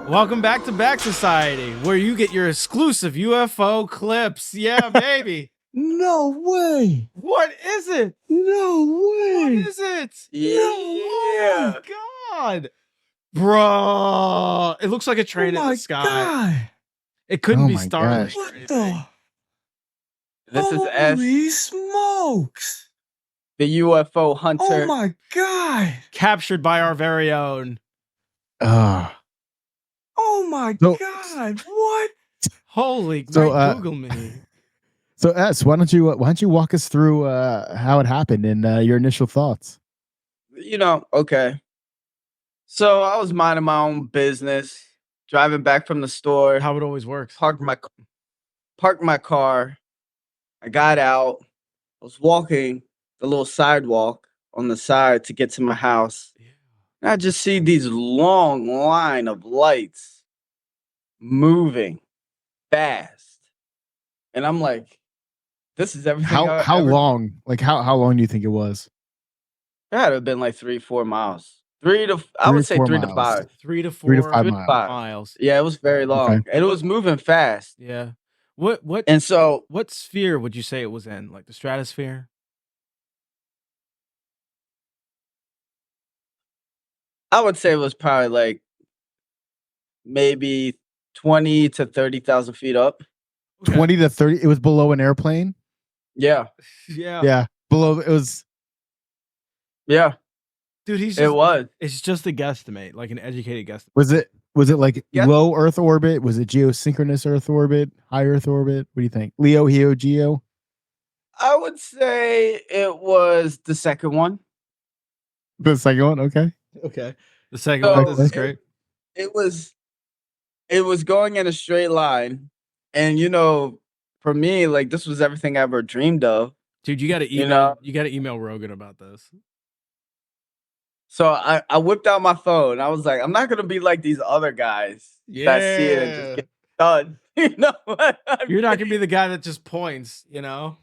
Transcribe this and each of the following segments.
Welcome back to Back Society, where you get your exclusive UFO clips. Yeah, baby. No way. What is it? No way. What is it? Yeah. Oh my God. Bro. It looks like a train in the sky. God. It couldn't Oh be my Starlink. gosh. or What anything. the? This is Holy smokes. the UFO hunter. Oh my God. Captured by our very own. Oh my So- God. What? Holy So, great Google me. So S, why don't you walk us through how it happened and your initial thoughts? Okay. So I was minding my own business, driving back from the store, How it always works. parked my car. I got out. I was walking the little sidewalk on the side to get to my house. And I just see these long line of lights moving fast. And I'm like, this is everything. How long? Like how long do you think it was? It had to have been like 3-4 miles. I would say 4 3 to miles. 5. 3 to 4 3 to 5 3 to miles. 5. miles. Yeah, it was very long. Okay. And it was moving fast. Yeah. What And so what sphere would you say it was in? Like the stratosphere? I would say it was probably like maybe 20 to 30,000 feet up. 20 to 30. It was below an airplane. Yeah. Yeah. Yeah, below. It was. Yeah, Dude, he's it just, was. it's just a guesstimate, like an educated guesstimate. Was it like Yeah. low Earth orbit? Was it geosynchronous Earth orbit? High Earth orbit? What do you think? Leo, Heo, Geo. I would say it was the second one. The second one. Okay. Okay. The second So one, this is great. It was going in a straight line. And for me, like this was everything I ever dreamed of. Dude, you gotta email know? you gotta email Rogan about this. So I whipped out my phone. I was like, I'm not gonna be like these other guys that see it and just get done. You know what? You're not gonna be the guy that just points, you know?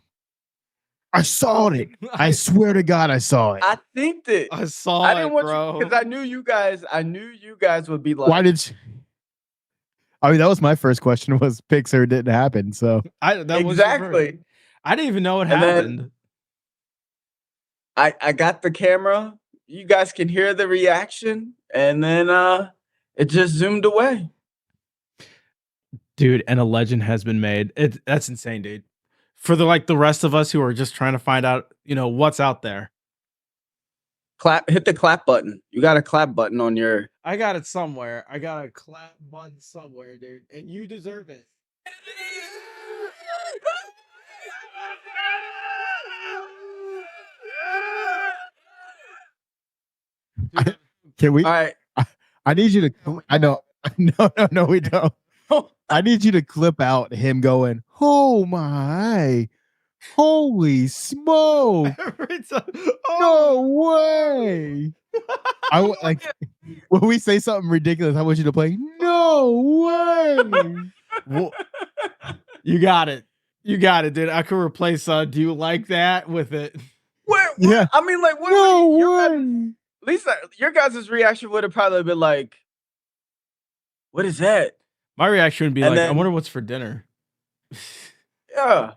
I saw it. I swear to God, I saw it. I think that I saw I it, didn't want bro. because I knew you guys would be like, Why did you? I mean, that was my first question. Was Pixar didn't happen? So that was your first. exactly. I didn't even know it And then- happened. I got the camera. You guys can hear the reaction, and then it just zoomed away. Dude, and a legend has been made. That's insane, dude. For the rest of us who are just trying to find out, what's out there. Hit the clap button. You got a clap button on your. I got it somewhere. I got a clap button somewhere, dude. And you deserve it. Dude, can we? All right. I need you to. I know. No, we don't. I need you to clip out him going, "Oh my, holy smoke! every time- No way!" like when we say something ridiculous. I want you to play. No way! Well, you got it. You got it, dude. I could replace "Do you like that?" with it. Yeah. I mean, like, what? No your guys- way! Lisa, your guys' reaction would have probably been like, "What is that?" My reaction would be And like, "I then- wonder what's for dinner." Yeah.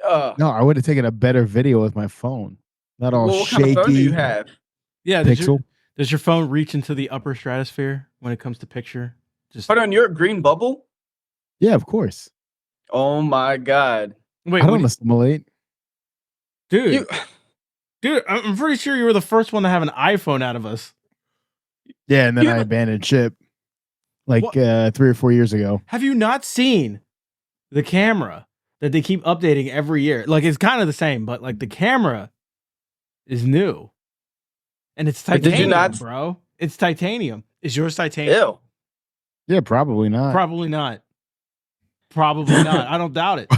No, I would have taken a better video with my phone. Not all Well, what shaky. kind of phone do you have? Yeah, Pixel. does your phone reach into the upper stratosphere when it comes to picture? Just Put on your green bubble. Yeah, of course. Oh my God, wait, I don't assimilate. dude. you. Dude, I'm pretty sure you were the first one to have an iPhone out of us. Yeah, and then You- I abandoned ship like What? 3 or 4 years ago. Have you not seen the camera that they keep updating every year? Like, it's kind of the same, but like the camera is new. And it's But did you titanium, not- bro. It's titanium. Is yours titanium? Ew. Yeah, probably not. Probably not. Probably not. I don't doubt it.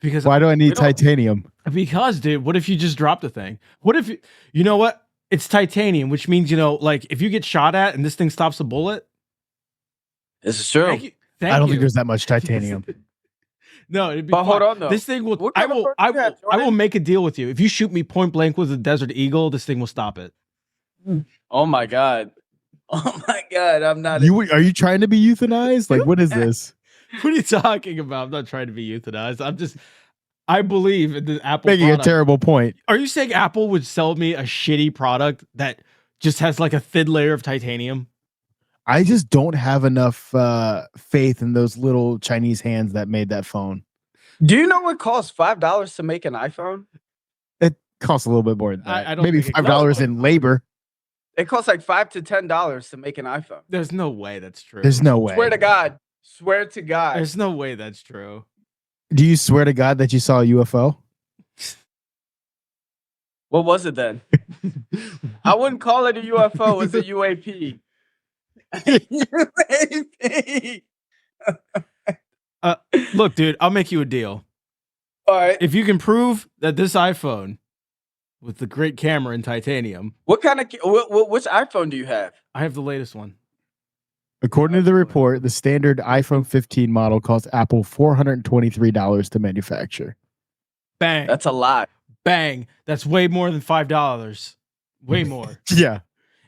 Because Why do I need We don't- titanium? Because, dude, what if you just dropped the thing? What if you know what? It's titanium, which means like if you get shot at and this thing stops a bullet. This is true. Thank you. I don't think there's that much titanium. No, it'd be But hold fine. on, though. This thing will. What I kind of will. phone I you have, will. I will Jordan? make a deal with you. If you shoot me point blank with a Desert Eagle, this thing will stop it. Oh my God. Oh my god, I'm not. Are you trying to be euthanized? Like, what is this? What are you talking about? I'm not trying to be euthanized. I believe in the Apple Making product. a terrible point. Are you saying Apple would sell me a shitty product that just has like a thin layer of titanium? I just don't have enough faith in those little Chinese hands that made that phone. Do you know it costs $5 to make an iPhone? It costs a little bit more than that. I don't Maybe think it $5 costs- in labor. It costs like $5 to $10 to make an iPhone. There's no way that's true. There's no way. Swear to God. Swear to God. There's no way that's true. Do you swear to God that you saw a UFO? What was it then? I wouldn't call it a UFO. It's a UAP. UAP. Look, dude, I'll make you a deal. All right. If you can prove that this iPhone with the great camera in titanium, What kind of which iPhone do you have? I have the latest one. According to the report, the standard iPhone 15 model costs Apple $423 to manufacture. Bang. That's a lot. Bang. That's way more than $5. Way more. Yeah.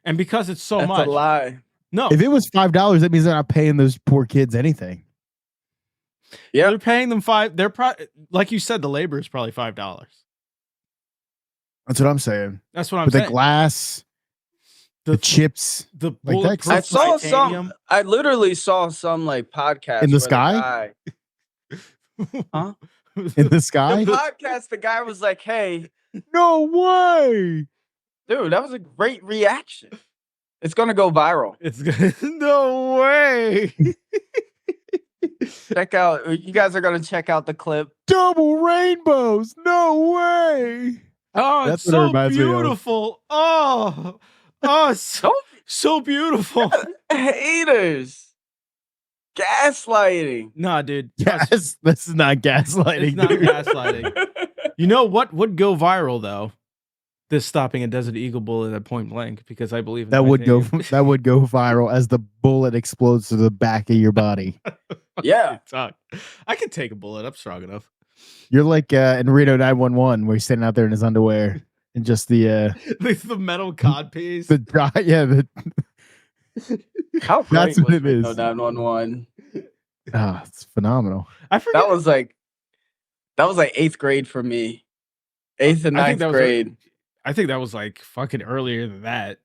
And because it's so That's much. a lie. No. If it was $5, that means they're not paying those poor kids anything. Yeah. They're paying them like you said, the labor is probably $5. That's what I'm saying. That's what I'm But saying. the glass, the chips, the like that bulletproof I saw titanium. some. I literally saw some like podcast In the where sky? Huh? in the sky. The podcast. The guy was like, "Hey, No way. dude, that was a great reaction. It's gonna go viral. It's good. No way. Check out. You guys are gonna check out the clip. Double rainbows. No way. Oh, That's it's what it so reminds me of. beautiful. Oh, so beautiful. Haters, gaslighting. Nah, dude. Yes, this is not gaslighting. It's not dude. gaslighting. You know what would go viral though? This stopping a Desert Eagle bullet at point blank, because I believe in That would go. titanium. That would go viral as the bullet explodes to the back of your body. Yeah. Talk. I could take a bullet. I'm strong enough. You're like in Reno 911, where he's standing out there in his underwear and just the The metal cod piece. yeah. How great That's what was it is. Reno 911? It's phenomenal. I forget. That was like 8th grade for me. 8th and I think 9th that was grade. I think that was like fucking earlier than that.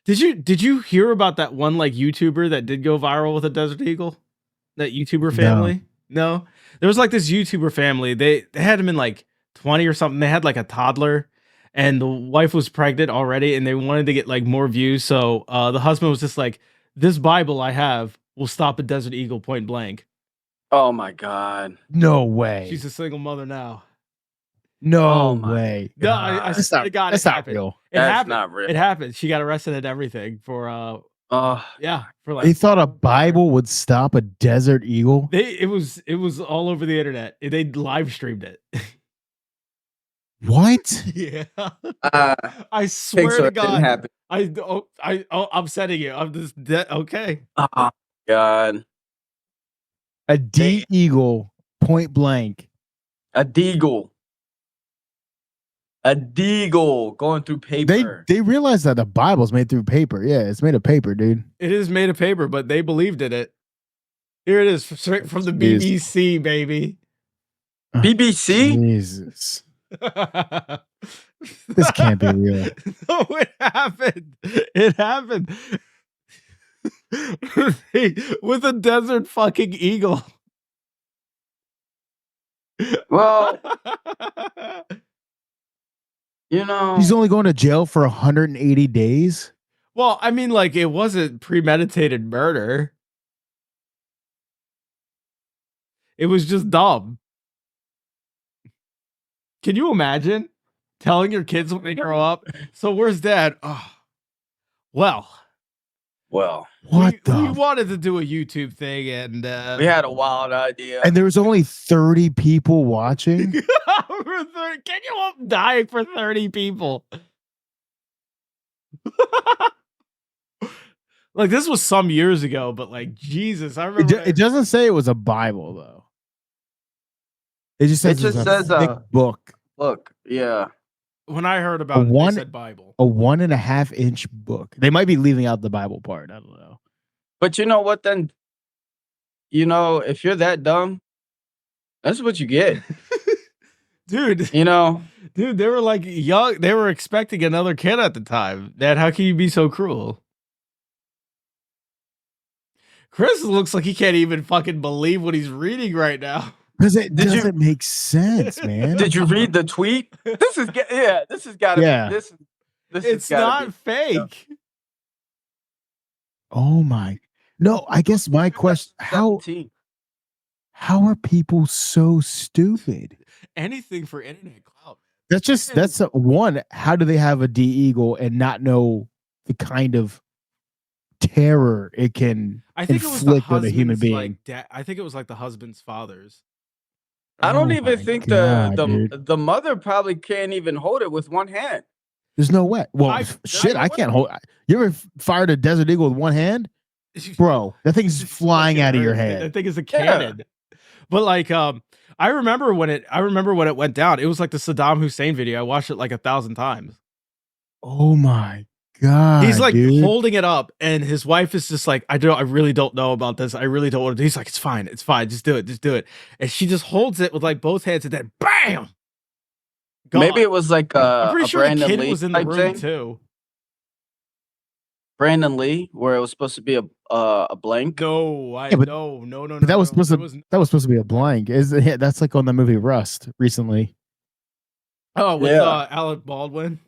Did you hear about that one like YouTuber that did go viral with a Desert Eagle? That YouTuber family? No. There was like this YouTuber family. They had him in like 20 or something. They had like a toddler and the wife was pregnant already and they wanted to get like more views. So the husband was just like, this Bible I have will stop a Desert Eagle point blank. Oh my God. No way. She's a single mother now. No Oh my way. No, I That's swear not, to God, that's it not happened. real. It That's happened. not real. It happened. She got arrested and everything for Oh, for like They thought a Bible would stop a Desert Eagle. it was all over the internet. They live streamed it. What? Yeah. I I think swear so. to It didn't God. happen. I'm setting you. I'm just okay. Oh God. A D Eagle point blank. A deagle. A deagle going through paper. They realized that the Bible's made through paper. Yeah, it's made of paper, dude. It is made of paper, but they believed in it. Here it is, straight from the Jeez. BBC, baby. BBC? Jesus. This can't be real. No, it happened. It happened. With a desert fucking eagle. Well, you know. He's only going to jail for 180 days. Well, I mean, like, it wasn't premeditated murder. It was just dumb. Can you imagine telling your kids when they grow up? So where's dad? Oh, well, Well, What we the? wanted to do a YouTube thing, and we had a wild idea. And there was only 30 people watching. can you I'm dying for 30 people? Like, this was some years ago, but like, Jesus, I remember. It doesn't say it was a Bible though. It just says It just it's says, a thick book. Look, yeah. When I heard about it, they said Bible. A 1.5-inch book. They might be leaving out the Bible part. I don't know. But you know what? Then, if you're that dumb, that's what you get. Dude, dude, they were like young. They were expecting another kid at the time. Dad, how can you be so cruel? Chris looks like he can't even fucking believe what he's reading right now. Because it doesn't make sense, man. Did you read the tweet? This has got to be this. It's not fake. Oh my. No, I guess my question, how are people so stupid? Anything for internet clout. That's one. How do they have a D-Eagle and not know the kind of terror it can inflict on a human being? I think it was like the husband's father's. I don't even think the mother probably can't even hold it with one hand. There's no way. Well, I can't hold. You ever fired a Desert Eagle with one hand? Bro, that thing's flying out of your hand. That thing is a cannon. But like, I remember when it went down. It was like the Saddam Hussein video. I watched it like 1,000 times. Oh my God. He's like dude. holding it up, and his wife is just like, I really don't know about this. I really don't want to do. He's like, it's fine. Just do it. And she just holds it with like both hands, and then bam. Gone. Maybe it was like I'm pretty sure Brandon the kid Lee was in the type room thing. too. Brandon Lee, where it was supposed to be a blank. No, no. But that was supposed to be a blank. That's like on the movie Rust recently. Oh, with Alec Baldwin.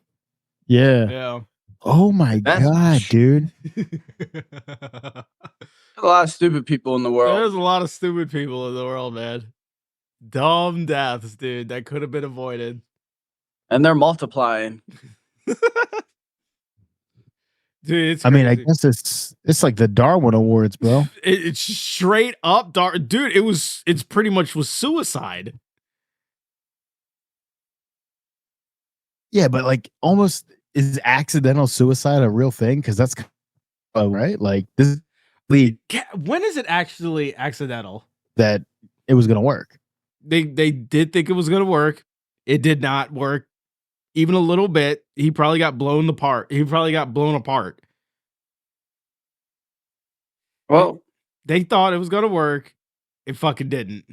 Yeah. Oh my God, dude. A lot of stupid people in the world. There's a lot of stupid people in the world, man. Dumb deaths, dude. That could have been avoided. And they're multiplying. Dude, it's crazy. I guess it's like the Darwin Awards, bro. It's straight up dude. It's pretty much was suicide. Yeah, but like almost is accidental suicide a real thing? Because that's right. Like this lead. When is it actually accidental that it was gonna work? They did think it was gonna work. It did not work. Even a little bit. He probably got blown apart. Well, they thought it was gonna work. It fucking didn't.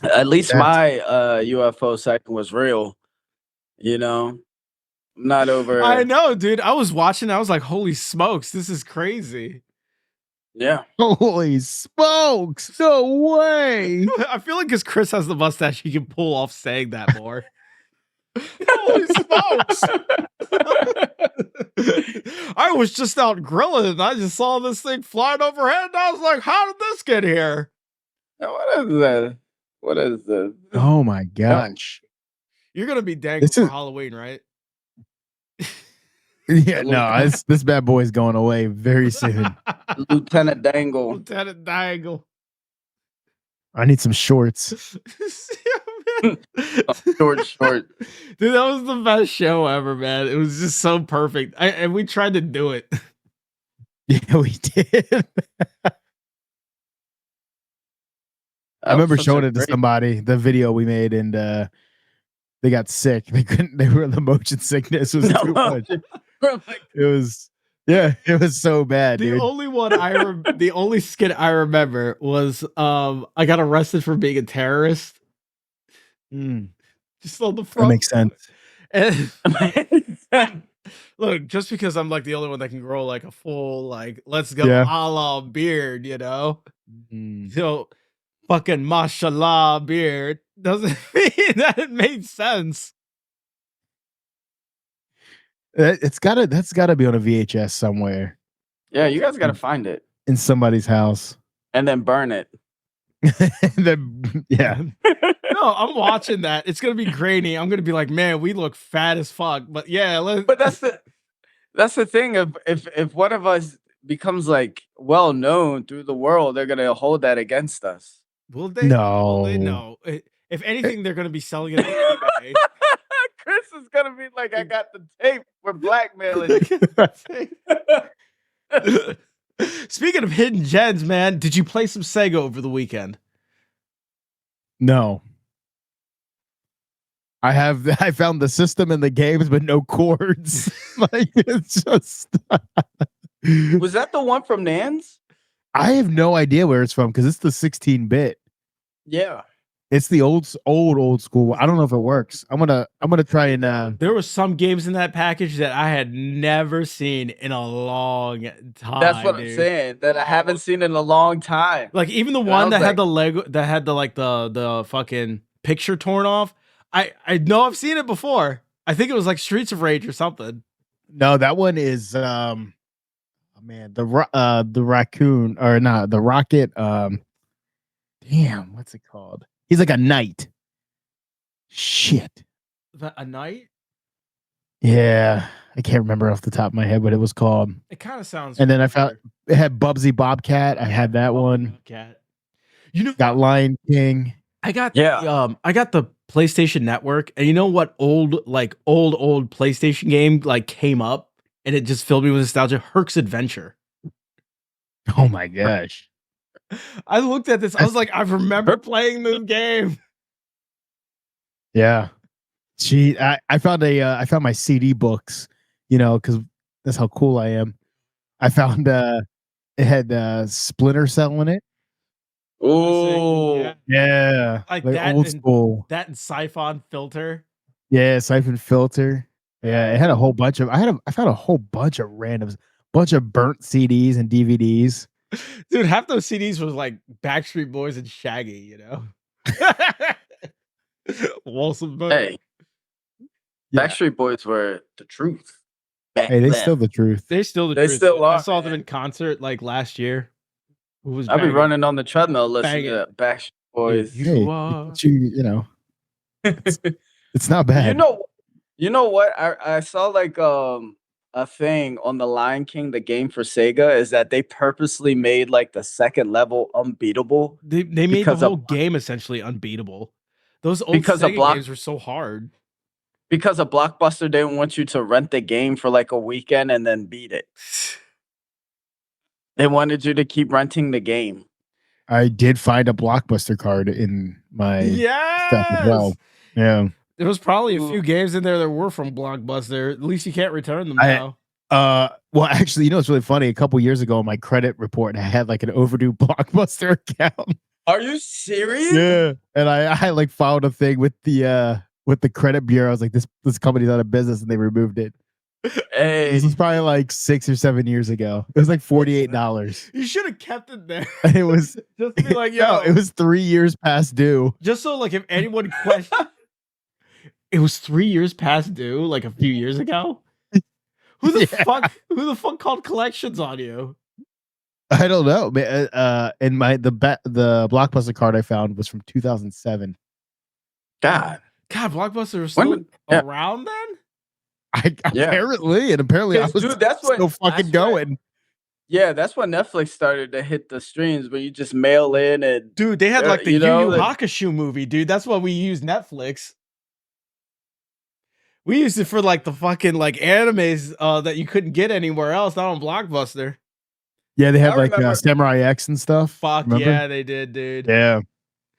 At least my UFO sighting was real. Not over. I know, dude. I was watching. I was like, "Holy smokes, this is crazy." Yeah. Holy smokes! No way. I feel like because Chris has the mustache, he can pull off saying that more. Holy smokes! I was just out grilling and I just saw this thing flying overhead and I was like, how did this get here? What is that? What is this? Oh my gosh. You're gonna be Dangle for Halloween, right? Yeah, no, this bad boy is going away very soon. Lieutenant Dangle. I need some shorts. Short. Dude, that was the best show ever, man. It was just so perfect. And we tried to do it. Yeah, we did. I remember showing it to somebody, the video we made, and they got sick. They were the motion sickness was too much. It was so bad, dude. The only skit I remember was I got arrested for being a terrorist. Just on the front. That makes sense. And look, just because I'm like the only one that can grow like a full let's go a la beard, So fucking mashallah beard doesn't mean that it made sense. That's gotta be on a VHS somewhere. Yeah, you guys gotta find it in somebody's house and then burn it. No, I'm watching that. It's gonna be grainy. I'm gonna be like, man, we look fat as fuck. But yeah, but that's the thing. If one of us becomes like well known through the world, they're gonna hold that against us. Will they? No. Will they? No. If anything, they're gonna be selling it on eBay. Chris is gonna be like, I got the tape. We're blackmailing. Speaking of hidden gems, man, did you play some Sega over the weekend? No. I found the system and the games, but no chords. Like it's just. Was that the one from Nans? I have no idea where it's from because it's the 16-bit. Yeah. It's the old school. I don't know if it works. I'm gonna try and. There were some games in that package that I had never seen in a long time. That's what I'm dude. saying. That I haven't seen in a long time. Like even the And I one was that had like- the Lego that had the like the fucking picture torn off. I know I've seen it before. I think it was like Streets of Rage or something. No, that one is oh man, the raccoon or not the rocket. Damn, what's it called? He's like a knight. Shit. A night? Yeah, I can't remember off the top of my head what it was called. It kind of sounds. And then I found it had Bubsy Bobcat. I had that one. Cat. You know, Got Lion King. I got Yeah. I got the PlayStation Network, and you know what old PlayStation game like came up, and it just filled me with nostalgia. Herc's Adventure. Oh my gosh. I looked at this, I was like, I remember playing this game. Yeah. I found I found my CD books, you know, because that's how cool I am. I found it had Splinter Cell in it. Oh, Yeah. Yeah. Like that old and- school. That and Siphon Filter. Yeah, Siphon Filter. Yeah, it had a whole bunch of I found a whole bunch of randoms, bunch of burnt CDs and DVDs. Dude, half those CDs was like Backstreet Boys and Shaggy, you know? Walsum Boat. hey, Yeah. Backstreet Boys were the truth. Back Hey, they then. still the truth. They're still the They truth. still I are, saw them man. in concert like last year. Who was I'll be banging? running on the treadmill listening Banging. to Backstreet Boys. You Hey, are- you know, it's not bad. You know what? I saw like a thing on the Lion King, the game for Sega, is that they purposely made like the second level unbeatable. They made the because of- whole game essentially unbeatable. Those old Because of Sega games were so hard. Because a Blockbuster didn't want you to rent the game for like a weekend and then beat it. They wanted you to keep renting the game. I did find a Blockbuster card in my stuff as well. Yes. Yeah. There was probably a Ooh. few games in there that were from Blockbuster. At least you can't return them I- now. Well, actually, you know, it's really funny. A couple years ago, on my credit report, I had like an overdue Blockbuster account. Are you serious? Yeah, and I like filed a thing with the credit bureau. I was like, this company's out of business, and they removed it. Hey, This was probably like 6 or 7 years ago. It was like $48. You should have kept it there. It was Just to be like, yo, no, it was 3 years past due. just so like if anyone questions, it was 3 years past due, like a few years ago. Who the Yeah. fuck? Who the fuck called collections on you? I don't know, man. And the Blockbuster card I found was from 2007. God. God, Blockbuster was When still did- yeah. around then. Yeah. Apparently, I 'Cause, was dude, that's what- still fucking that's what- going. Yeah, that's when Netflix started to hit the streams where you just mail in and Dude, they had Yeah, like the you Yu know, Yu like- Hakusho movie, dude. That's why we use Netflix. We used it for like the fucking like animes that you couldn't get anywhere else, not on Blockbuster. Yeah, they had I like remember- Samurai X and stuff. Fuck Remember? yeah, they did, dude. Yeah.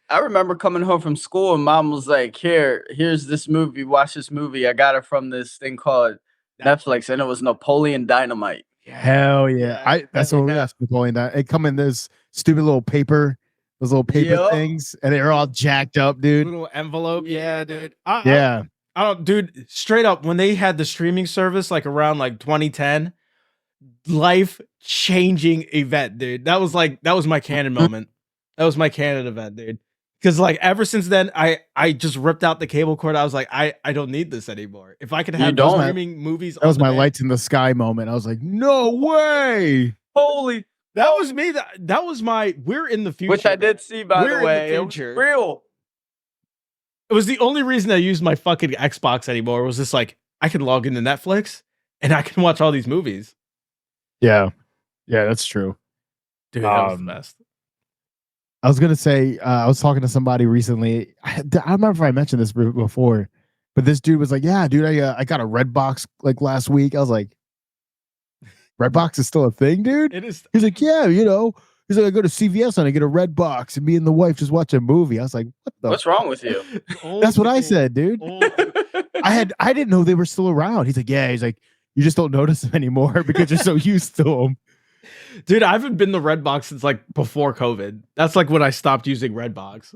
I remember coming home from school and mom was like, here's this movie, watch this movie. I got it from this thing called Netflix, and it was Napoleon Dynamite. Hell yeah. That's what we yeah. asked people that. It come in this stupid little paper, those little paper Yup. things, and they're all jacked up, dude. Little envelope, yeah, dude. Yeah. I don't, dude. Straight up, when they had the streaming service, like around like 2010, life changing event, dude. That was my canon moment. That was my canon event, dude. Because like ever since then, I just ripped out the cable cord. I was like, I don't need this anymore. If I could You have don't? streaming movies, That was on my demand- lights in the sky moment. I was like, no way. Holy, That was me. That was my. We're in the future. which I did see, by We're in the the way. It was future. real. It was the only reason I used my fucking Xbox anymore. Was just like I can log into Netflix and I can watch all these movies. Yeah. Yeah, that's true. Dude, that was the Um, best. I was gonna say, I was talking to somebody recently. I don't remember if I mentioned this before, but this dude was like, "Yeah, dude, I got a Redbox like last week." I was like, "Redbox is still a thing, dude?" It is. He's like, "Yeah, you know, He's like, I go to CVS and I get a red box, and me and the wife just watch a movie. I was like, what the? What's wrong with you? That's what I said, dude. I I didn't know they were still around. He's like, yeah. He's like, you just don't notice them anymore because you're so used to them. Dude, I haven't been to Redbox since like before COVID. That's like when I stopped using Redbox.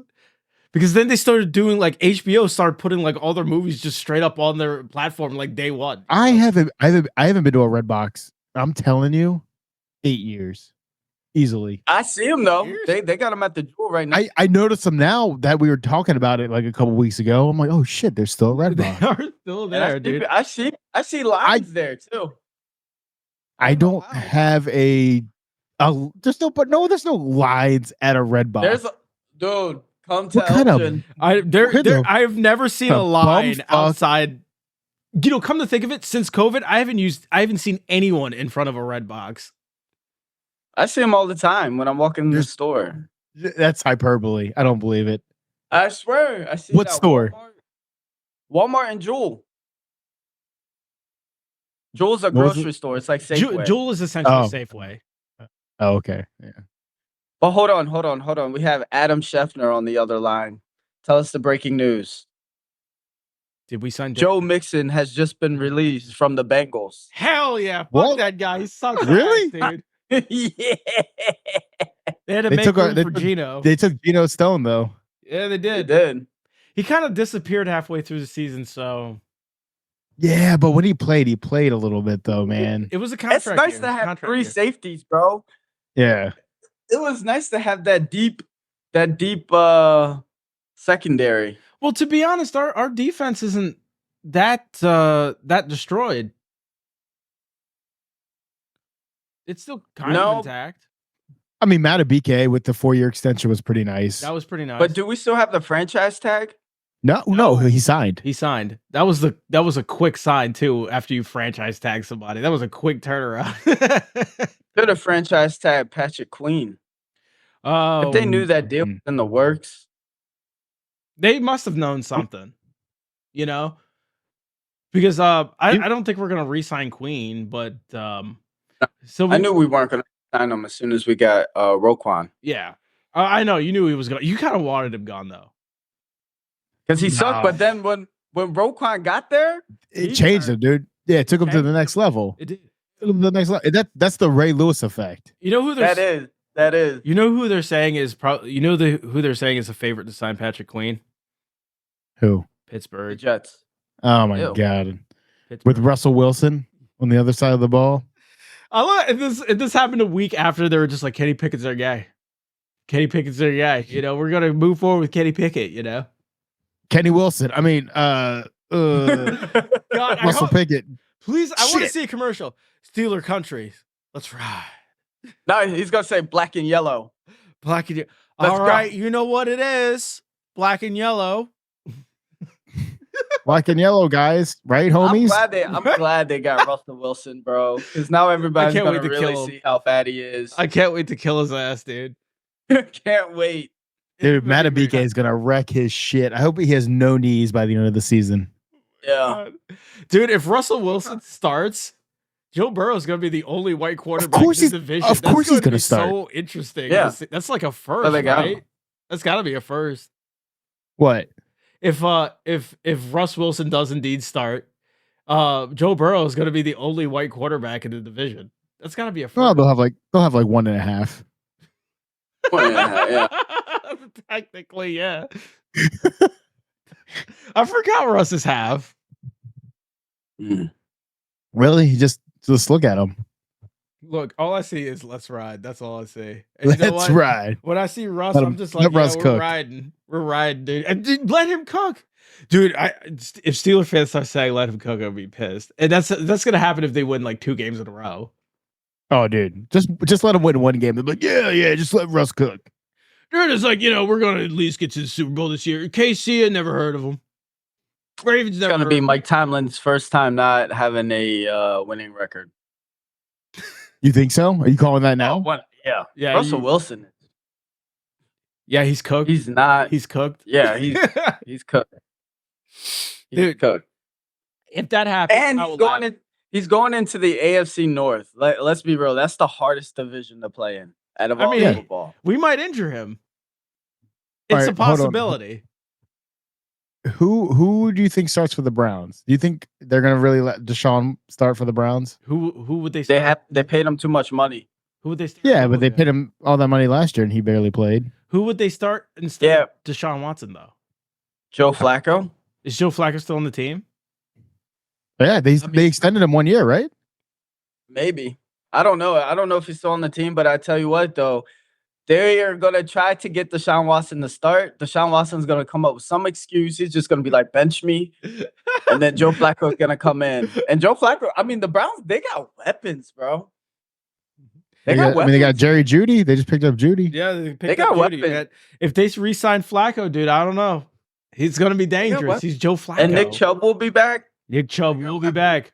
Because then they started doing like HBO started putting like all their movies just straight up on their platform like day one. I haven't been to a red box. I'm telling you, 8 years. Easily. I see them though. Years? They got them at the jewel right now. I noticed them now that we were talking about it like a couple weeks ago. I'm like, oh shit, they're still red They box. are still there, dude. I see lines there too. I don't Wow. have there's no lines at a red box. There's dude, come to What kind of- Elgin. Where the- I've never seen the a line bumfuck- outside. You know, come to think of it, since COVID, I haven't seen anyone in front of a red box. I see them all the time when I'm walking in the There's- store. That's hyperbole. I don't believe it. I swear, I see. What that store? Walmart and Jewel. Jewel's a What was grocery store. It's like Safeway. Jewel is essentially Oh. Safeway. Oh, okay. Yeah. But hold on. We have Adam Scheffner on the other line. Tell us the breaking news. Did we sign Joe Mixon has just been released from the Bengals. Hell yeah. Fuck What? that guy. He sucks. Really? ass, dude. Yeah. They had to They make took room they for took- Gino. They took Geno Stone though. Yeah, they They did. did. He kind of disappeared halfway through the season, so Yeah, but when he played a little bit though, man. it was a contract. It's nice year. to have Contract 3 year. safeties, bro. Yeah. It was nice to have that deep secondary. Well, to be honest, our defense isn't that destroyed. It's still kind of No. intact. I mean, Matabike with the 4-year extension was pretty nice. That was pretty nice. But do we still have the franchise tag? No, he signed. He signed. That was a quick sign too. After you franchise tag somebody, that was a quick turnaround. Could have franchise tag Patrick Queen. Oh, If they knew that deal was in the works. they must have known something, you know, because I don't think we're gonna re-sign Queen, but so I knew we weren't going to sign him as soon as we got Roquan. yeah, I know you knew he was gonna. You kind of wanted him gone though. Because he sucked. No. But then when Roquan got there, It he changed turned. him, dude. Yeah, it took him to Changed the him. next level. It did. Took him to the next level. That's the Ray Lewis effect. You know who they're That is. You know who they're saying is probably who they're saying is a favorite to sign Patrick Queen? Who? The Pittsburgh. Jets. Oh my Ew. god. Pittsburgh. With Russell Wilson on the other side of the ball. I love this happened a week after they were just like Kenny Pickett's their guy. Kenny Pickett's their guy. You know, we're gonna move forward with Kenny Pickett, you know. Kenny Wilson. I mean, God, I Russell hope, Pickett. please, I want to Shit. see a commercial. Steeler country. Let's ride. No, he's going to say black and yellow. Black and yellow. Let's All go. right, you know what it is. Black and yellow. Black and yellow guys, right, homies? I'm glad they got Russell Wilson, bro. Because now everybody's can't going wait to to really kill him. see how bad he is. I can't wait to kill his ass, dude. can't wait. Dude, Matabike is gonna wreck his shit. I hope he has no knees by the end of the season. Yeah. Dude, if Russell Wilson starts, Joe Burrow is going to be the only white quarterback course in the he's- division. of course he's gonna gonna be start. So interesting. Yeah. That's like a first, they got right? him. That's got to be a first. What? If Russ Wilson does indeed start, Joe Burrow is going to be the only white quarterback in the division. That's got to be a first. Well, they'll have like 1.5. Yeah. Technically, yeah. I forgot Russ is half. Mm. Really? Just look at him. Look, all I see is let's ride. That's all I see. And you know Let's what? ride. When I see Russ, Let I'm him- just let like, Russ we're cook. riding. We're riding, dude. And dude, let him cook. Dude, if Steeler fans start saying let him cook, I'll be pissed. And that's gonna happen if they win like 2 games in a row. Oh, dude, just let him win one game. They're like, yeah, just let Russ cook. Dude, it's like, we're gonna at least get to the Super Bowl this year. KC, I never heard of him. Ravens It's never going to heard be of him. Mike Tomlin's first time not having a winning record. You think so? Are you calling that now? Yeah. Yeah, Russell Wilson. Yeah, he's cooked. He's not. He's cooked. Yeah, he's cooked. He's Dude, cooked. if that happens, And I he's will going laugh. in. He's going into the AFC North. Let's be real. That's the hardest division to play in. out of I all mean, football. we might injure him. All It's right, a hold on. possibility. Who do you think starts for the Browns? Do you think they're gonna really let Deshaun start for the Browns? Who would they start? They paid him too much money. Who would they start? Yeah, but they paid him all that money last year and he barely played. Who would they start instead of Deshaun Watson though? Joe Flacco. Is Joe Flacco still on the team? Yeah, they extended him 1 year, right? Maybe. I don't know. I don't know if he's still on the team, but I tell you what, though, they are going to try to get Deshaun Watson to start. Deshaun Watson's going to come up with some excuse. He's just going to be like, bench me. And then Joe Flacco is going to come in. And Joe Flacco, I mean, the Browns, they got weapons, bro. They got Jerry Jeudy. They just picked up Jeudy. Yeah, they got weapons. If they re-sign Flacco, dude, I don't know. He's going to be dangerous. He's Joe Flacco. And Nick Chubb will be back. Nick Chubb will be back.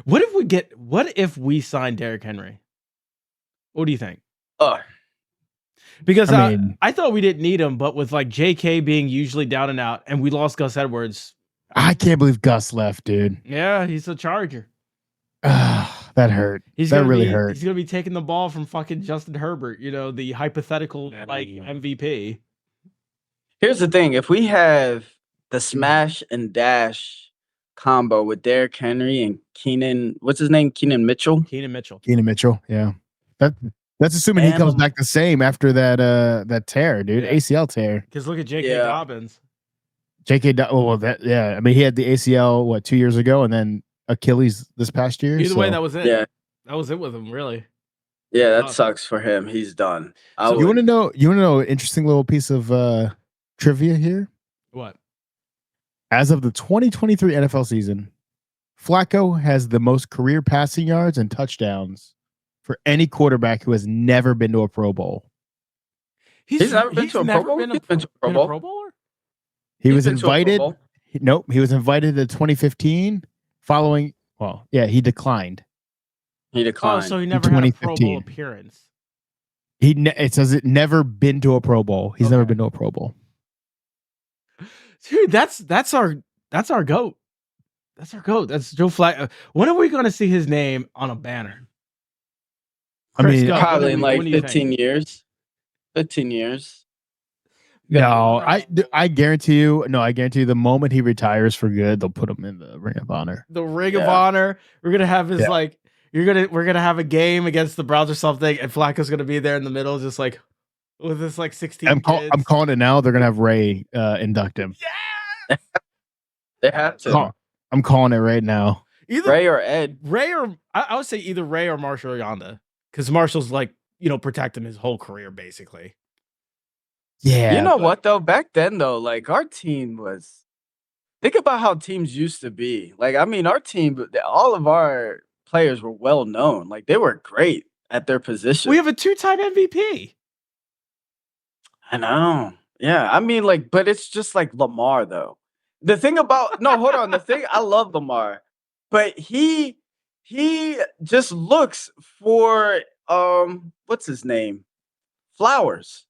What if we sign Derrick Henry? What do you think? Because I thought we didn't need him, but with like JK being usually down and out, and we lost Gus Edwards. I can't believe Gus left, dude. Yeah, he's a Charger. That hurt. That really hurt. He's gonna be taking the ball from fucking Justin Herbert, the hypothetical like MVP. Here's the thing: if we have the smash and dash combo with Derrick Henry and Keenan, what's his name? Keenan Mitchell. Keenan Mitchell. Yeah. That's assuming he comes back the same after that tear, dude. Yeah. ACL tear. Because look at J.K. Dobbins. I mean, he had the ACL 2 years ago, and then Achilles this past year. Either way, that was it. Yeah, that was it with him, really. Yeah, that sucks for him. He's done. So you want to know? An interesting little piece of trivia here? What? As of the 2023 NFL season, Flacco has the most career passing yards and touchdowns for any quarterback who has never been to a Pro Bowl. He's never been to a Pro Bowl? Been to a Pro Bowler? He was invited. Nope. He was invited to 2015 following. Well, yeah, he declined. Oh, so he never had a Pro Bowl appearance. It says it never been to a Pro Bowl. He's never been to a Pro Bowl. Dude, that's our goat. That's our goat. That's Joe Flacco. When are we going to see his name on a banner? Probably in like 15 years. 15 years. No, I guarantee you. No, I guarantee you. The moment he retires for good, they'll put him in the Ring of Honor. The Ring of Honor. We're gonna have his we're gonna have a game against the Browns or something, and Flacco's gonna be there in the middle, just like with this 16. I'm calling it now. They're gonna have Ray induct him. Yeah, they have to. I'm calling it right now. Either Ray or Ed. I would say either Ray or Marshall Yonda, because Marshall's protect him his whole career basically. Yeah. You know what though? Back then though, like our team was. Think about how teams used to be. Like I mean, our team, all of our players were well known. Like they were great at their position. We have a 2-time MVP. I know. Yeah, I mean, but it's just like Lamar though. The thing about hold on. I love Lamar, but he just looks for what's his name? Flowers.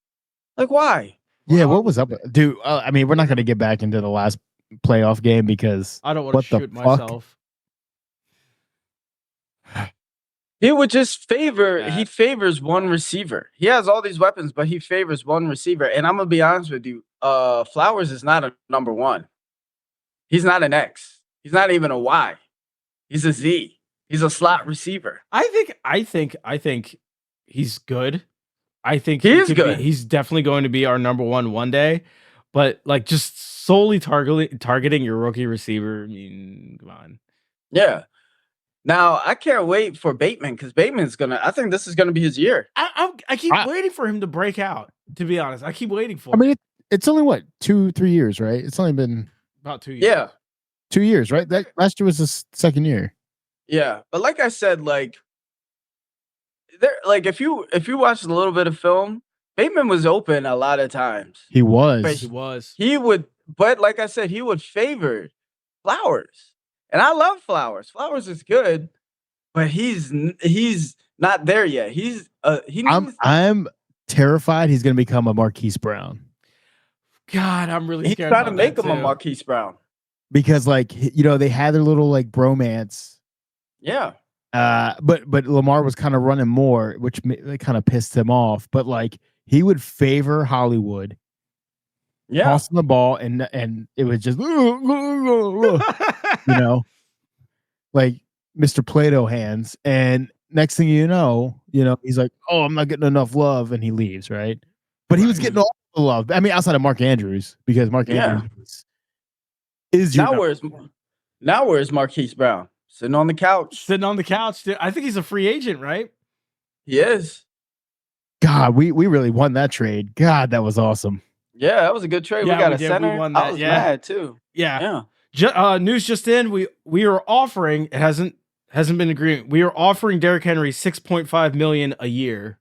Like why? Yeah, what was up, dude? I mean, we're not gonna get back into the last playoff game because I don't want to shoot myself. He would just he favors one receiver. He has all these weapons, but he favors one receiver. And I'm gonna be honest with you, Flowers is not a number one. He's not an X. He's not even a Y. He's a Z. He's a slot receiver. I think he's good. I think he is good. He's definitely going to be our number one day. But just solely targeting your rookie receiver, I mean, come on. Yeah. Now I can't wait for Bateman because Bateman's I think this is gonna be his year. I keep waiting for him to break out. To be honest, I keep waiting for. I mean, it's only 2-3 years, right? It's only been about 2 years. Yeah, 2 years, right? That last year was his second year. Yeah, but like I said, if you watched a little bit of film, Bateman was open a lot of times. He was. He would, but like I said, he would favor Flowers, and I love Flowers. Flowers is good, but he's not there yet. I'm terrified he's going to become a Marquise Brown. God, I'm really He's scared. trying to make him a Marquise Brown because, they had their little bromance. Yeah. But Lamar was kind of running more, which kind of pissed him off. But like he would favor Hollywood, toss him the ball, and it was just you know, like Mr. Plato hands. And next thing you know, he's like, "Oh, I'm not getting enough love," and he leaves, right? But he was getting all the love. I mean, outside of Mark Andrews, because Mark Andrews is now where's Marquise Brown? Sitting on the couch. Sitting on the couch. Dude. I think he's a free agent, right? He is. God, we really won that trade. God, that was awesome. Yeah, that was a good trade. Yeah, we got we a did. center. We won that. I was mad too. Yeah. News just in. We are offering. It hasn't been agreed. We are offering Derrick Henry $6.5 million a year.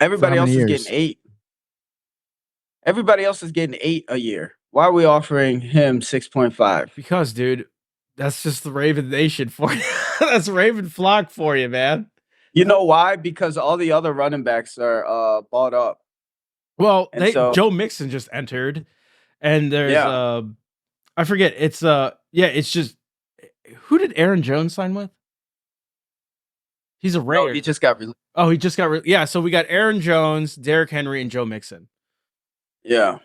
Everybody else is getting 8. Everybody else is getting 8 a year. Why are we offering him 6.5? Because, dude, that's just the Raven Nation for you. That's Raven flock for you, man. You know why? Because all the other running backs are bought up. Well, Joe Mixon just entered, and there's I forget. It's it's just who did Aaron Jones sign with? He's a rare. Oh, he just got released. Oh, he just got yeah. So we got Aaron Jones, Derrick Henry, and Joe Mixon. Yeah.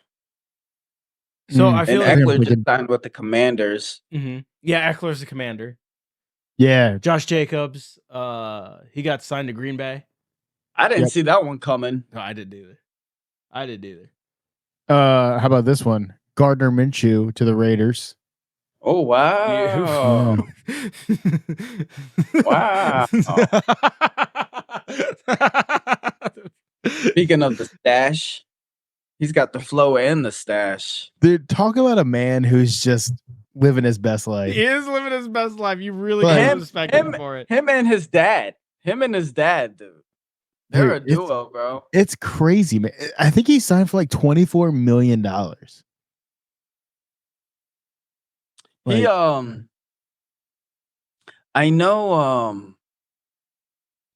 So I feel like Eckler just signed with the Commanders. Mm-hmm. Yeah, Eckler's the Commander. Yeah. Josh Jacobs, he got signed to Green Bay. I didn't see that one coming. No, I didn't either. How about this one? Gardner Minshew to the Raiders. Oh, wow. Wow. Speaking of the stash, he's got the flow and the stash. Dude, talk about a man who's just living his best life. He is living his best life. You really can't respect him for it. Him and his dad, dude. They're a duo, bro. It's crazy, man. I think he signed for like $24 million. He I know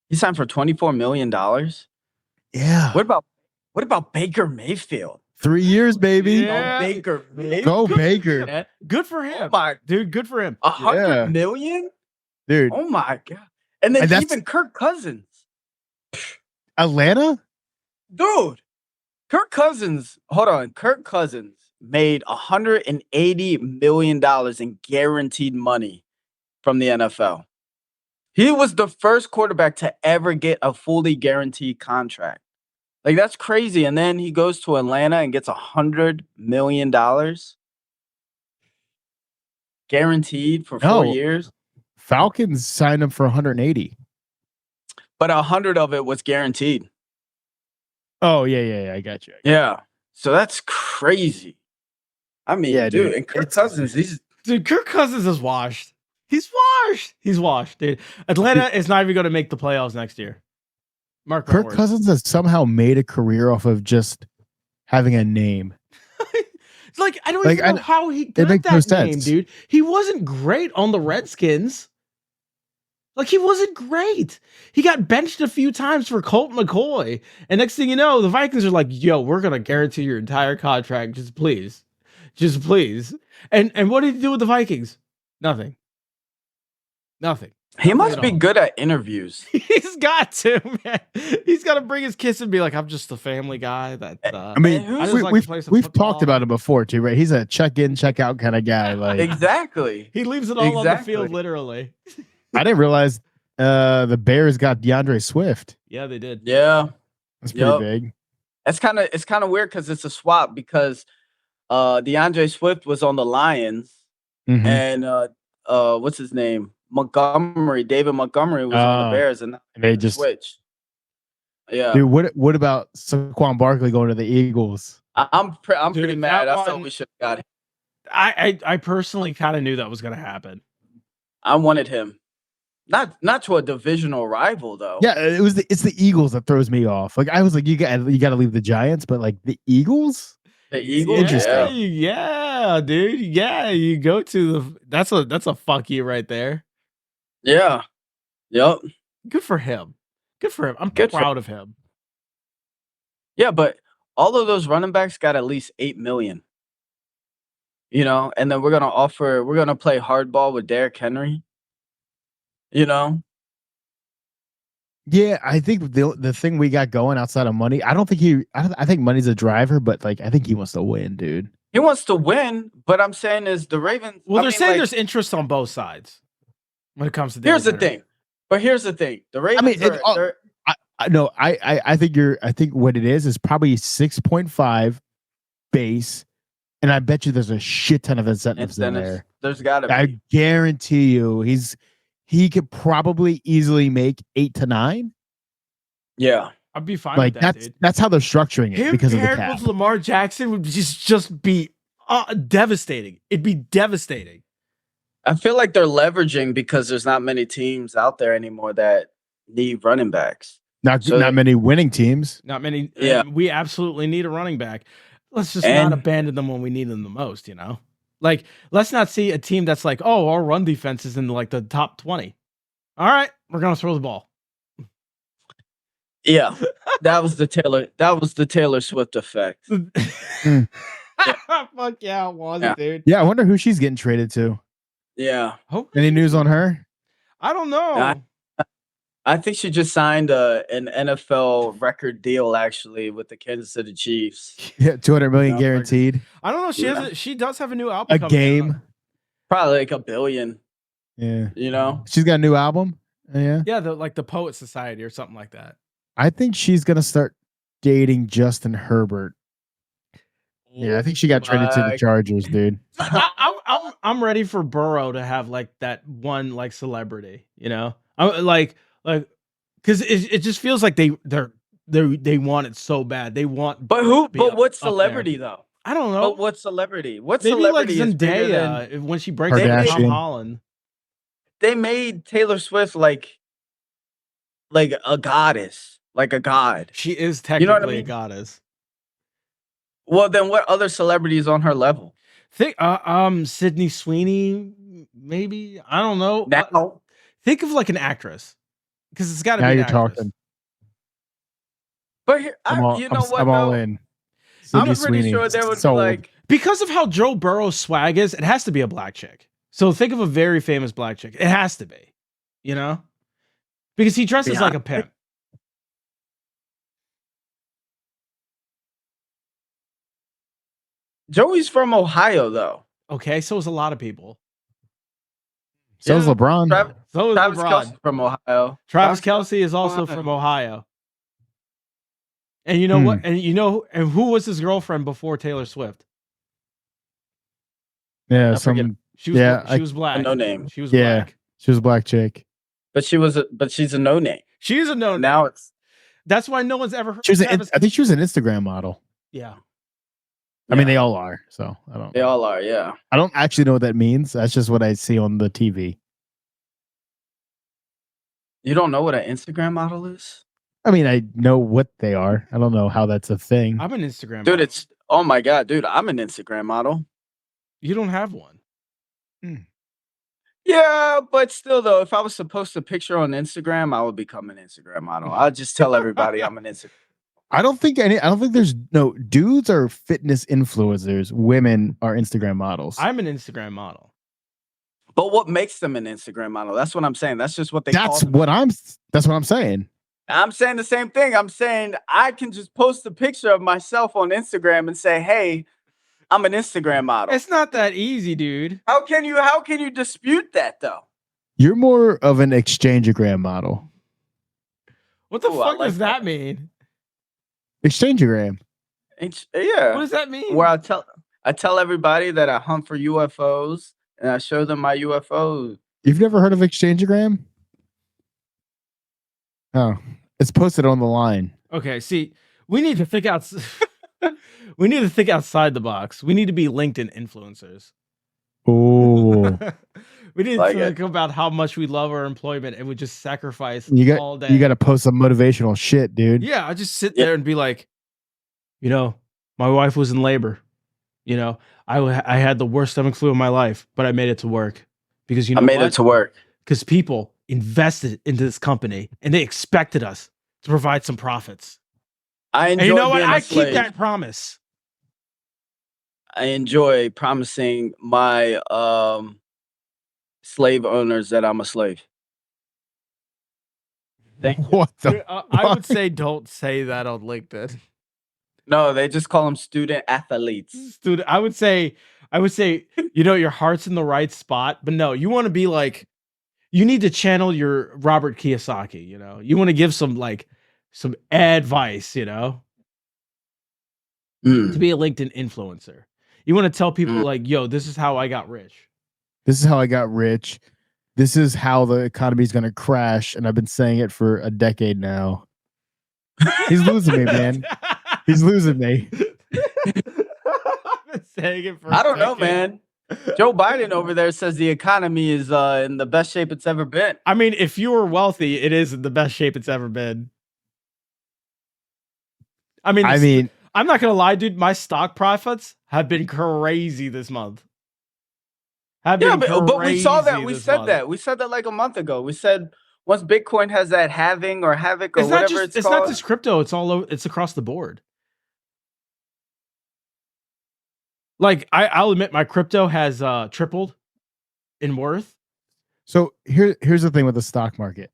he signed for $24 million. Yeah. What about Baker Mayfield? 3 years, baby. Yeah. Baker Mayfield. Go Baker. Man. Good for him. Oh my, dude, good for him. $100 million? Dude. Oh my God. And then even Kirk Cousins. Atlanta? Dude. Kirk Cousins made $180 million in guaranteed money from the NFL. He was the first quarterback to ever get a fully guaranteed contract. Like, that's crazy. And then he goes to Atlanta and gets $100 million guaranteed for 4 years. Falcons signed him for 180. But 100 of it was guaranteed. Oh, yeah. I got you. Yeah. So that's crazy. I mean, dude, and Kirk Cousins, Kirk Cousins is washed. He's washed, dude. Atlanta is not even going to make the playoffs next year. Kirk Cousins has somehow made a career off of just having a name. It's like, I don't even know how he got that name, dude. He wasn't great on the Redskins. Like, he wasn't great. He got benched a few times for Colt McCoy. And next thing you know, the Vikings are like, yo, we're going to guarantee your entire contract. Just please. And what did he do with the Vikings? Nothing. He must be good at interviews. He's got to, man. He's got to bring his kids and be like, I'm just a family guy. That I mean, we've talked about it before too, right? He's a check in, check out kind of guy. Like exactly. He leaves it all on the field, literally. I didn't realize the Bears got DeAndre Swift. Yeah, they did. Yeah, that's pretty big. It's kind of weird because it's a swap because DeAndre Swift was on the Lions and what's his name? David Montgomery was on the Bears, and they just switched. Yeah, dude. What about Saquon Barkley going to the Eagles? I'm pretty mad. I thought we should have got him. I personally kind of knew that was going to happen. I wanted him, not to a divisional rival though. Yeah, it's the Eagles that throws me off. Like I was like, you got to leave the Giants, but like the Eagles. The Eagles, interesting. Yeah, dude. Yeah, you go to that's a fuck you right there. Yeah. Yep. Good for him. I'm proud of him. Yeah, but all of those running backs got at least $8 million. You know, and then we're gonna play hardball with Derrick Henry. You know? Yeah, I think the thing we got going outside of money, I don't think he. I think money's a driver, but like I think he wants to win, dude. He wants to win, but I'm saying is the Ravens. Well, I they're mean, saying like, there's interest on both sides when it comes to here's the David Jenner. thing. But here's the thing. The I Ravens mean, are no, I think I think what it is probably 6.5 base, and I bet you there's a shit ton of incentives in there. There's gotta be. I guarantee you, he could probably easily make 8 to 9. Yeah. I'd be fine Like with that, dude. that's how they're structuring it Him because of the paired cap. with Lamar Jackson would just be devastating. It'd be devastating. I feel like they're leveraging because there's not many teams out there anymore that need running backs. Not many winning teams. Not many. Yeah. We absolutely need a running back. Let's just And- not abandon them when we need them the most, you know? Like, let's not see a team that's like, oh, our run defense is in like the top 20. All right, we're going to throw the ball. Yeah. That was the Taylor Swift effect. Fuck yeah, it was, Yeah. dude. Yeah, I wonder who she's getting traded to. Yeah. Any news on her? I don't know. I think she just signed an NFL record deal actually with the Kansas City Chiefs. Yeah, 200 million No, guaranteed. I don't know. She does have a new album A coming game. out. Probably like $1 billion, Yeah. you know? She's got a new album. Yeah. Yeah, the Poet Society or something like that. I think she's gonna start dating Justin Herbert. Yeah, I think she got traded to the Chargers, dude. I'm ready for Burrow to have like that one like celebrity, you know? I'm like because it just feels like they want it so bad. They want. But who? to be But up- what up there. celebrity though? I don't know. But what celebrity? What Maybe like celebrity is bigger than? Zendaya when she breaks up with Tom Kardashian. Holland. They made Taylor Swift like a goddess, like a god. She is You know technically what I a mean? goddess. Well, then what other celebrity is on her level? Think Sydney Sweeney, maybe. I don't know. Now, Think of like an actress. Because it's gotta Now be an you're actress. talking. but here, I'm all, you know what? I'm all though? in. I'm Sydney pretty Sweeney, sure there would sold. be like Because of how Joe Burrow's swag is, it has to be a black chick. So think of a very famous black chick. It has to be. You know? Because he dresses like a pimp. Joey's from Ohio though. Okay, so is a lot of people. So is Yeah. LeBron. So is Travis LeBron. Kelce from Ohio. Travis Kelce is also Ohio. from Ohio. And you know what? And who was his girlfriend before Taylor Swift? Yeah, I forget. She was Yeah, she was black. no name. She was Yeah. black. She was a black chick. But she's a no name. She is a no. Now it's That's why no one's ever heard She was. of Travis. I think she was an Instagram model. Yeah. I mean, Yeah. they all are. So I don't. They all are, yeah. I don't actually know what that means. That's just what I see on the TV. You don't know what an Instagram model is? I mean, I know what they are. I don't know how that's a thing. I'm an Instagram Dude, model. it's oh my god, dude, I'm an Instagram model. You don't have one. Yeah, but still though, if I was to post a picture on Instagram, I would become an Instagram model. I'll just tell everybody I'm an Instagram. I don't think there's no dudes are fitness influencers. Women are Instagram models. I'm an Instagram model. But what makes them an Instagram model? That's what I'm saying. That's just what they call That's them. what I'm saying. I'm saying the same thing. I'm saying I can just post a picture of myself on Instagram and say, "Hey, I'm an Instagram model." It's not that easy, dude. How can you dispute that though? You're more of an exchangeogram model. What the Ooh, I fuck like does that mean? Exchangeogram. Yeah. What does that mean? Where I tell everybody that I hunt for UFOs and I show them my UFOs. You've never heard of exchangeogram? Oh, it's posted on the line. Okay, see, we need to think out. We need to think outside the box. We need to be LinkedIn influencers. Oh, We need Like to it. think about how much we love our employment and we just sacrifice you all day. got to post some motivational shit, dude. Yeah, I just sit Yeah. there and be like, you know, my wife was in labor. You know, I had the worst stomach flu of my life, but I made it to work because you know I made what? it to work. Because people invested into this company and they expected us to provide some profits. I enjoy And you know what? being a I keep slave. that promise. I enjoy promising my slave owners that I'm a slave. Thank you. What the? Dude, I would fuck? say don't say that on LinkedIn. No, they just call them student athletes. Dude, I would say, your heart's in the right spot, but no, you want to be like, you need to channel your Robert Kiyosaki, You want to give some advice, to Mm, be a LinkedIn influencer. You want to tell people mm. like, yo, this is how I got rich. This is how I got rich. This is how the economy is going to crash, and I've been saying it for a decade now. He's losing me, man. He's losing me. I've been saying it for I a don't know, decade. man. Joe Biden over there says the economy is in the best shape it's ever been. I mean, if you were wealthy, it is in the best shape it's ever been. I mean, I'm not gonna lie, dude. My stock profits have been crazy this month. Yeah, but we saw that. We said month. that. We said that like a month ago. We said once Bitcoin has that halving or havoc or It's not whatever just it's called. not just crypto. It's all over. It's across the board. Like I'll admit, my crypto has tripled in worth. So here's the thing with the stock market.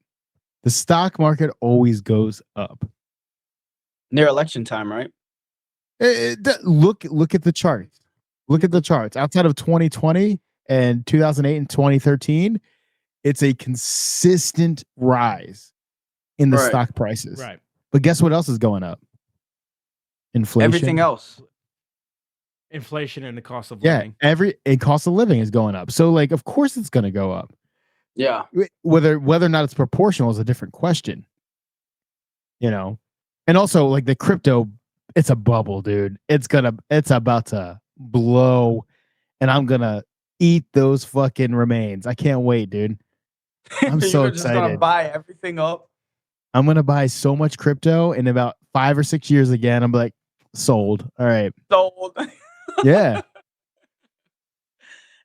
The stock market always goes up. Near election time, right? Look at the charts. Look at the charts. Outside of 2020 and 2008 and 2013, it's a consistent rise in the Right. stock prices. Right. But guess what else is going up? Inflation. Everything else. Inflation and the cost of Yeah, living. cost of living is going up. So like, of course it's going to go up. Yeah. Whether or not it's proportional is a different question. And also like the crypto, it's a bubble, dude. It's about to blow, and I'm gonna eat those fucking remains. I can't wait, dude. I'm so You're just gonna excited. buy everything up. I'm gonna buy so much crypto in about 5 or 6 years again. I'm like, sold. All right. Sold. Yeah.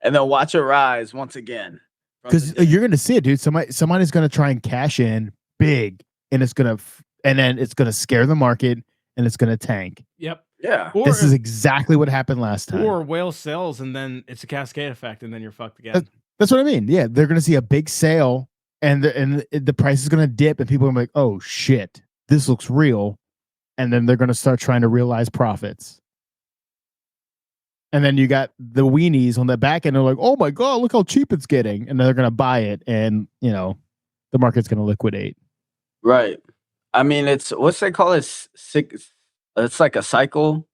And then watch it rise once again. Because you're gonna see it, dude. Somebody's gonna try and cash in big, and then it's gonna scare the market, and it's gonna tank. Yep. Yeah. This is exactly what happened last time. Or whale sells, and then it's a cascade effect, and then you're fucked again. That's what I mean. Yeah, they're gonna see a big sale, and the price is gonna dip, and people are like, "Oh shit, this looks real," and then they're gonna start trying to realize profits. And then you got the weenies on the back end. They're like, "Oh my god, look how cheap it's getting," and they're gonna buy it, and the market's gonna liquidate. Right. I mean, it's what's they call it? It's like a cycle,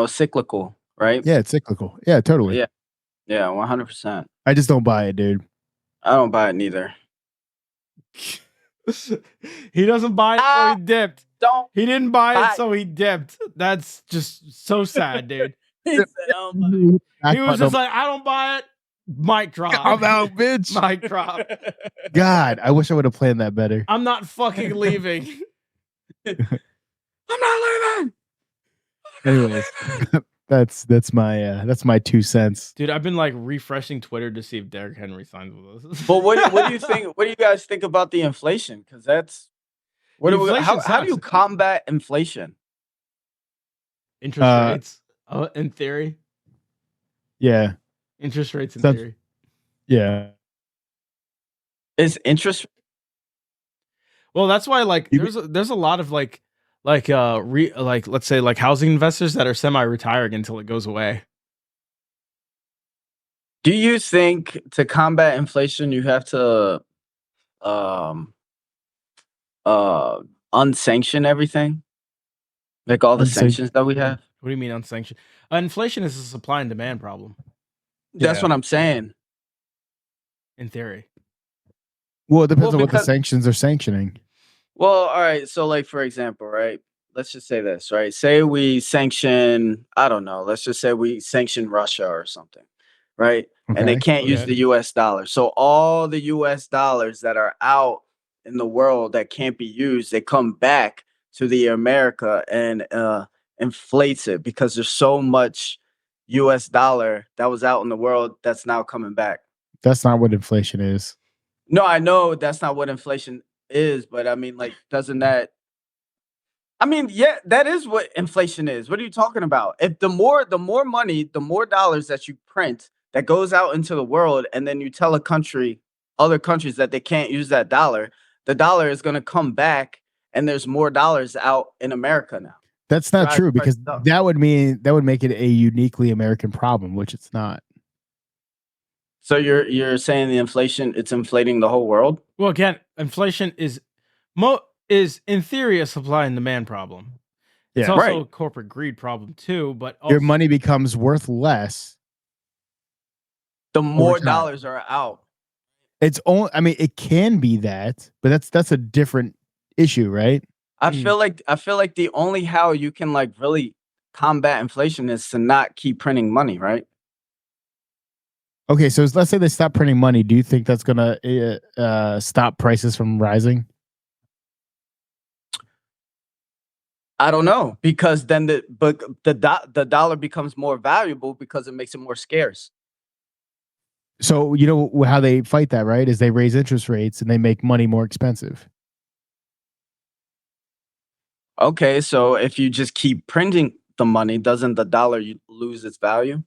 cyclical, right? Yeah, it's cyclical. Yeah, totally. Yeah. Yeah, 100%. I just don't buy it, dude. I don't buy it neither. He doesn't buy it, so he dipped. Don't. He didn't buy buy it, so he dipped. That's just so sad, dude. He said, I don't buy it. He was just like, I don't buy it. Mic drop. I'm out, bitch. Mic drop. God, I wish I would have planned that better. I'm not fucking leaving. I'm not leaving. Anyways, that's my 2 cents. Dude, I've been like refreshing Twitter to see if Derrick Henry signs with us. But what do you think? What do you guys think about the inflation? Because that's how do you combat inflation? Interest rates, in theory. Yeah. Interest rates in Sounds- theory. Yeah. Is interest? Well, that's why like there's a lot of like let's say like housing investors that are semi-retiring until it goes away. Do you think to combat inflation you have to unsanction everything? Like all the sanctions that we have? What do you mean unsanctioned? Inflation is a supply and demand problem, That's Yeah. what I'm saying. in theory. Well, it depends Well, on what the because- sanctions are sanctioning. Well, all right. So, like for example, right? Let's just say this, right? Say we sanction, I don't know. Let's just say we sanction Russia or something, right? And they Okay. can't use Okay. the U.S. dollar. So all the U.S. dollars that are out in the world that can't be used, they come back to the America and inflates it because there's so much U.S. dollar that was out in the world that's now coming back. That's not what inflation is. No, I know that's not what inflation is, but I mean, like, doesn't that? I mean, yeah, that is what inflation is. What are you talking about? If the more money, the more dollars that you print that goes out into the world, and then you tell other countries that they can't use that dollar, the dollar is going to come back, and there's more dollars out in America now. That's not Drives true, because prices up. that would make it a uniquely American problem, which it's not. So you're saying it's inflating the whole world? Well, again, inflation is in theory a supply and demand problem. It's Yeah. also Right. a corporate greed problem too, but also, Your money becomes worth less. The more time. dollars are out. It's only, I mean, it can be that, but that's a different issue, right? I feel like the only how you can like really combat inflation is to not keep printing money, right? Okay, so let's say they stop printing money. Do you think that's gonna stop prices from rising? I don't know, because then the dollar becomes more valuable because it makes it more scarce. So you know how they fight that, right? Is they raise interest rates and they make money more expensive. Okay, so if you just keep printing the money, doesn't the dollar lose its value?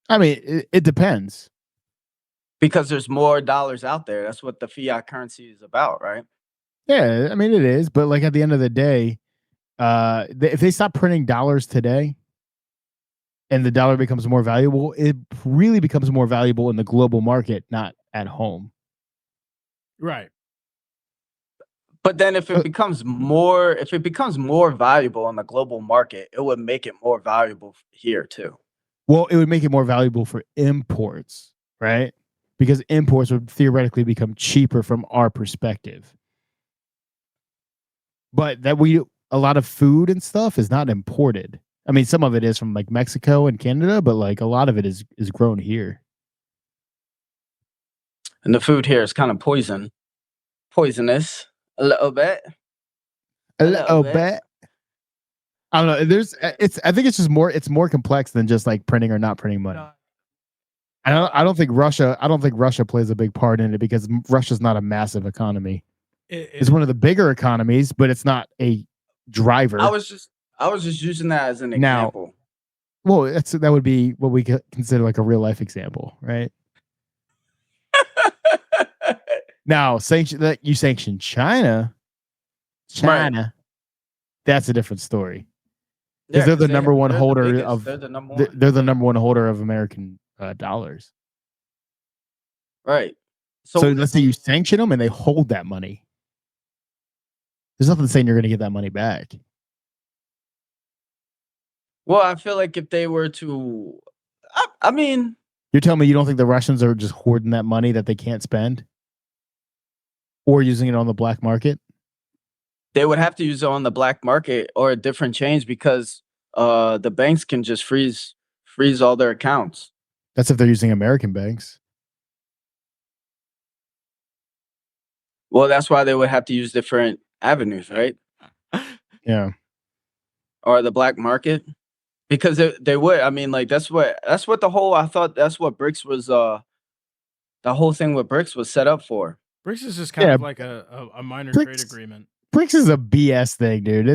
I mean, it depends. Because there's more dollars out there. That's what the fiat currency is about, right? Yeah, I mean it is, but like at the end of the day, if they stop printing dollars today and the dollar becomes more valuable, it really becomes more valuable in the global market, not at home. right. But then if it becomes more valuable in the global market, it would make it more valuable here too. Well, it would make it more valuable for imports, right? Because imports would theoretically become cheaper from our perspective. But a lot of food and stuff is not imported. I mean, some of it is from like Mexico and Canada, but like a lot of it is grown here. And the food here is kind of poisonous a little bit. A little bit. I don't know. I think it's just more complex than just like printing or not printing money. I don't think Russia plays a big part in it, because Russia's not a massive economy. It's one of the bigger economies, but it's not a driver. I was just using that as an Now- example. Well, that would be what we consider like a real life example, right? Now, you sanction China, that's a different story. Because they're the number one holder of They're the number one. they're the number one holder of American dollars. Right. So let's say you sanction them and they hold that money. There's nothing saying you're going to get that money back. Well, I feel like if they were to, I mean, You're telling me you don't think the Russians are just hoarding that money that they can't spend, or using it on the black market? they would have to use it on the black market or a different change, because the banks can just freeze all their accounts. That's if they're using American banks. Well, that's why they would have to use different avenues, right? Yeah. Or the black market, because they would. I mean, like that's what I thought that's what BRICS was. The whole thing with BRICS was set up for. BRICS is just kind of like a minor trade agreement. BRICS is a BS thing, dude.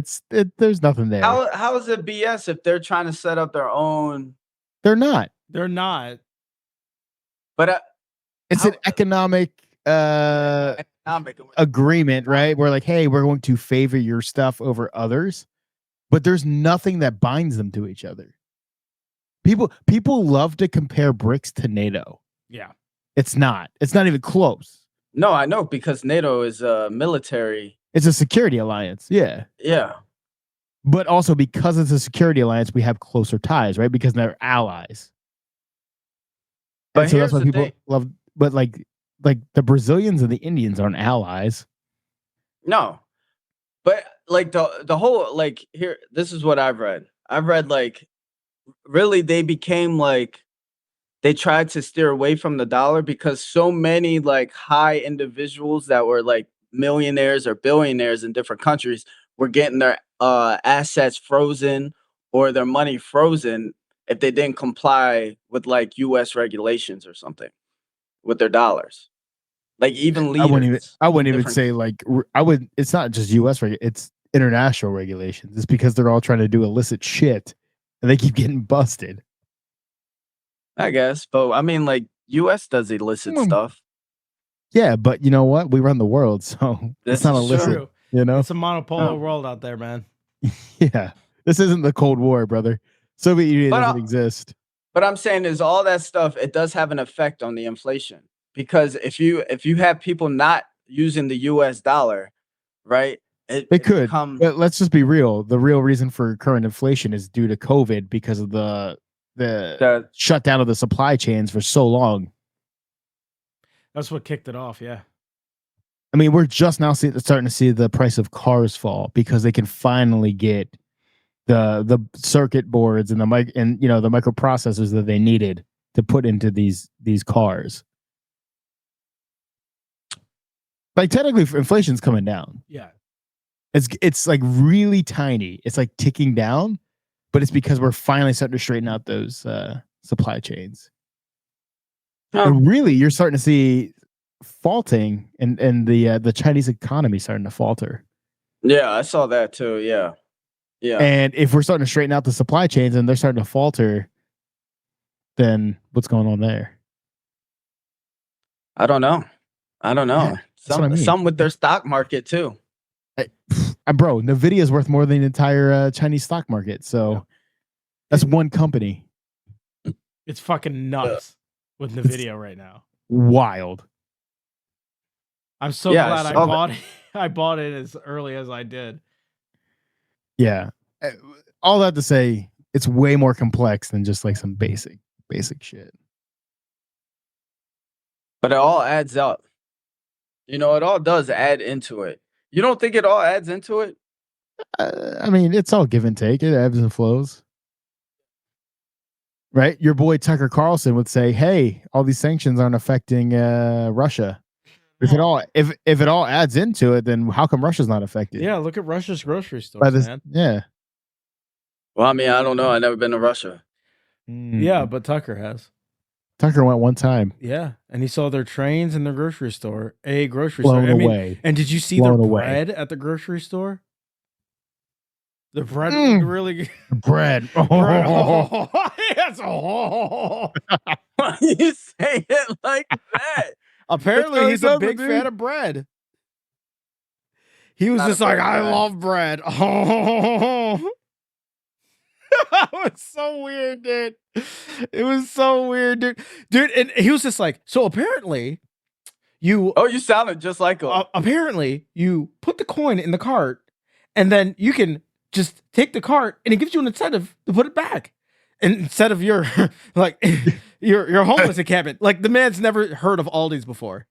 There's nothing there. How is it BS if they're trying to set up their own? They're not. They're not. But It's an economic agreement, right? We're like, hey, we're going to favor your stuff over others, but there's nothing that binds them to each other. People love to compare BRICS to NATO. Yeah. It's not even close. No, I know, because NATO is a military. It's a security alliance. Yeah. Yeah. But also, because it's a security alliance, we have closer ties, right? Because they're allies. But And so that's here's why the people thing. love, but like the Brazilians and the Indians aren't allies. No. But like the whole, like, here, this is what I've read. I've read like really they became like they tried to steer away from the dollar because so many like high individuals that were like millionaires or billionaires in different countries were getting their assets frozen or their money frozen if they didn't comply with like US regulations or something with their dollars. Like even leaders. I wouldn't even different- say like it's not just US it's international regulations. It's because they're all trying to do illicit shit and they keep getting busted. I guess, but I mean, like US does illicit stuff. Yeah, but you know what? We run the world, so This it's not is illicit. true. You know? It's a monopolar world out there, man. Yeah. This isn't the Cold War, brother. Soviet Union But doesn't exist. But I'm saying is all that stuff, it does have an effect on the inflation. Because if you have people not using the US dollar, right? It could, but let's just be real. The real reason for current inflation is due to COVID because of the shutdown of the supply chains for so long. That's what kicked it off. Yeah. I mean, we're just now starting to see the price of cars fall because they can finally get the circuit boards and the microprocessors that they needed to put into these cars. Like technically, inflation's coming down. Yeah. It's like really tiny. It's like ticking down, but it's because we're finally starting to straighten out those supply chains. And really, you're starting to see faulting and the Chinese economy starting to falter. Yeah, I saw that too. Yeah. Yeah. And if we're starting to straighten out the supply chains and they're starting to falter, then what's going on there? I don't know. Yeah, Some with their stock market too. Bro, Nvidia is worth more than the entire Chinese stock market. So that's one company. It's fucking nuts with Nvidia right now. Wild. I'm so glad I bought it. I bought it as early as I did. Yeah. All that to say, it's way more complex than just like some basic shit. But it all adds up. You know, it all does add into it. You don't think it all adds into it? I mean, it's all give and take. It ebbs and flows. Right? Your boy Tucker Carlson would say, hey, all these sanctions aren't affecting Russia. If it all adds into it, then how come Russia's not affected? Yeah, look at Russia's grocery stores, man. Yeah. Well, I mean, I don't know. I've never been to Russia. Yeah, but Tucker has. Tucker went one time. Yeah, and he saw their trains in their grocery store. Blown away. And did you see their bread at the grocery store? The bread looked really good. Bread. Oh. Yes. Oh. Why you say it like that? Apparently, he's a big fan of bread. He was just like, I love bread. Oh. That was so weird, dude. It was so weird, dude. Dude, and he was just like, so apparently you sounded just like him. Apparently you put the coin in the cart and then you can just take the cart and it gives you an incentive to put it back. And instead of your like your homeless encampment. Like the man's never heard of Aldi's before.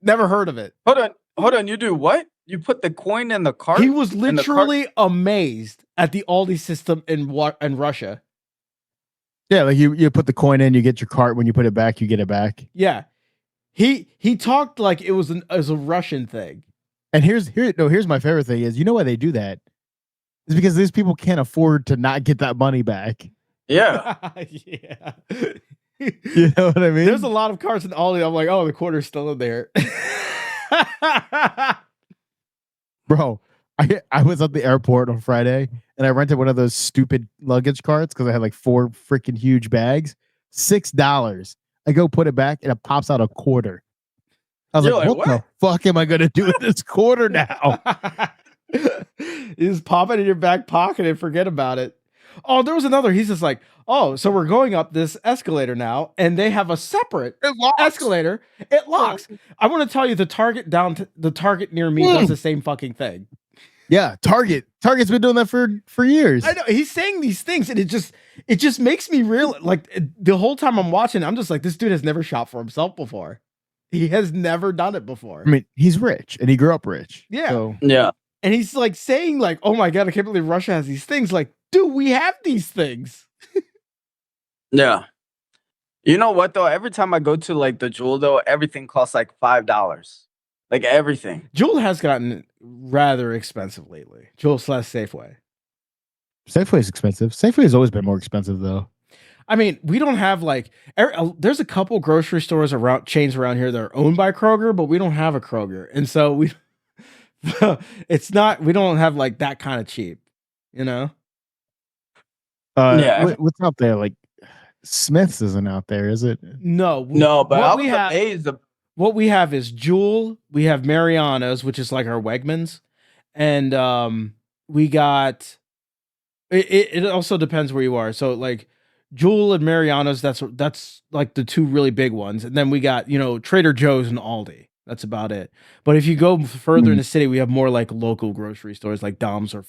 Never heard of it. Hold on, you do what? You put the coin in the cart? He was literally amazed at the Aldi system in Russia. Yeah, like you put the coin in, you get your cart. When you put it back, you get it back. Yeah, he talked like it was a Russian thing. And here's my favorite thing is, you know why they do that? It's because these people can't afford to not get that money back. Yeah. Yeah. You know what I mean? There's a lot of carts in Aldi. I'm like, oh, the quarter's still in there. Bro, I was at the airport on Friday and I rented one of those stupid luggage carts because I had like 4 freaking huge bags. $6. I go put it back and it pops out a quarter. I was like, what the fuck am I gonna do with this quarter now? You just pop it in your back pocket and forget about it. Oh, there was another. He's just like, oh, so we're going up this escalator now, and they have a separate escalator. It locks. I want to tell you, the Target near me does the same fucking thing. Yeah, Target's been doing that for years. I know he's saying these things, and it just makes me real. Like the whole time I'm watching, I'm just like, this dude has never shopped for himself before. He has never done it before. I mean, he's rich, and he grew up rich. Yeah, so. Yeah. And he's like saying like, oh my God, I can't believe Russia has these things. Like, dude, we have these things. Yeah. You know what though? Every time I go to like the Jewel though, everything costs like $5. Like everything. Jewel has gotten rather expensive lately. Jewel / Safeway. Safeway is expensive. Safeway has always been more expensive though. I mean, we don't have like there's a couple grocery stores chains around here that are owned by Kroger, but we don't have a Kroger, and so we don't have like that kind of cheap, you know. Yeah. What's out there? Like Smith's isn't out there, is it? No, but what I we was have amazed. what we have is Jewel, we have Mariano's, which is like our Wegmans, and we got it also depends where you are. So like Jewel and Mariano's, that's like the two really big ones. And then we got, Trader Joe's and Aldi. That's about it. But if you go further in the city, we have more like local grocery stores like Dom's or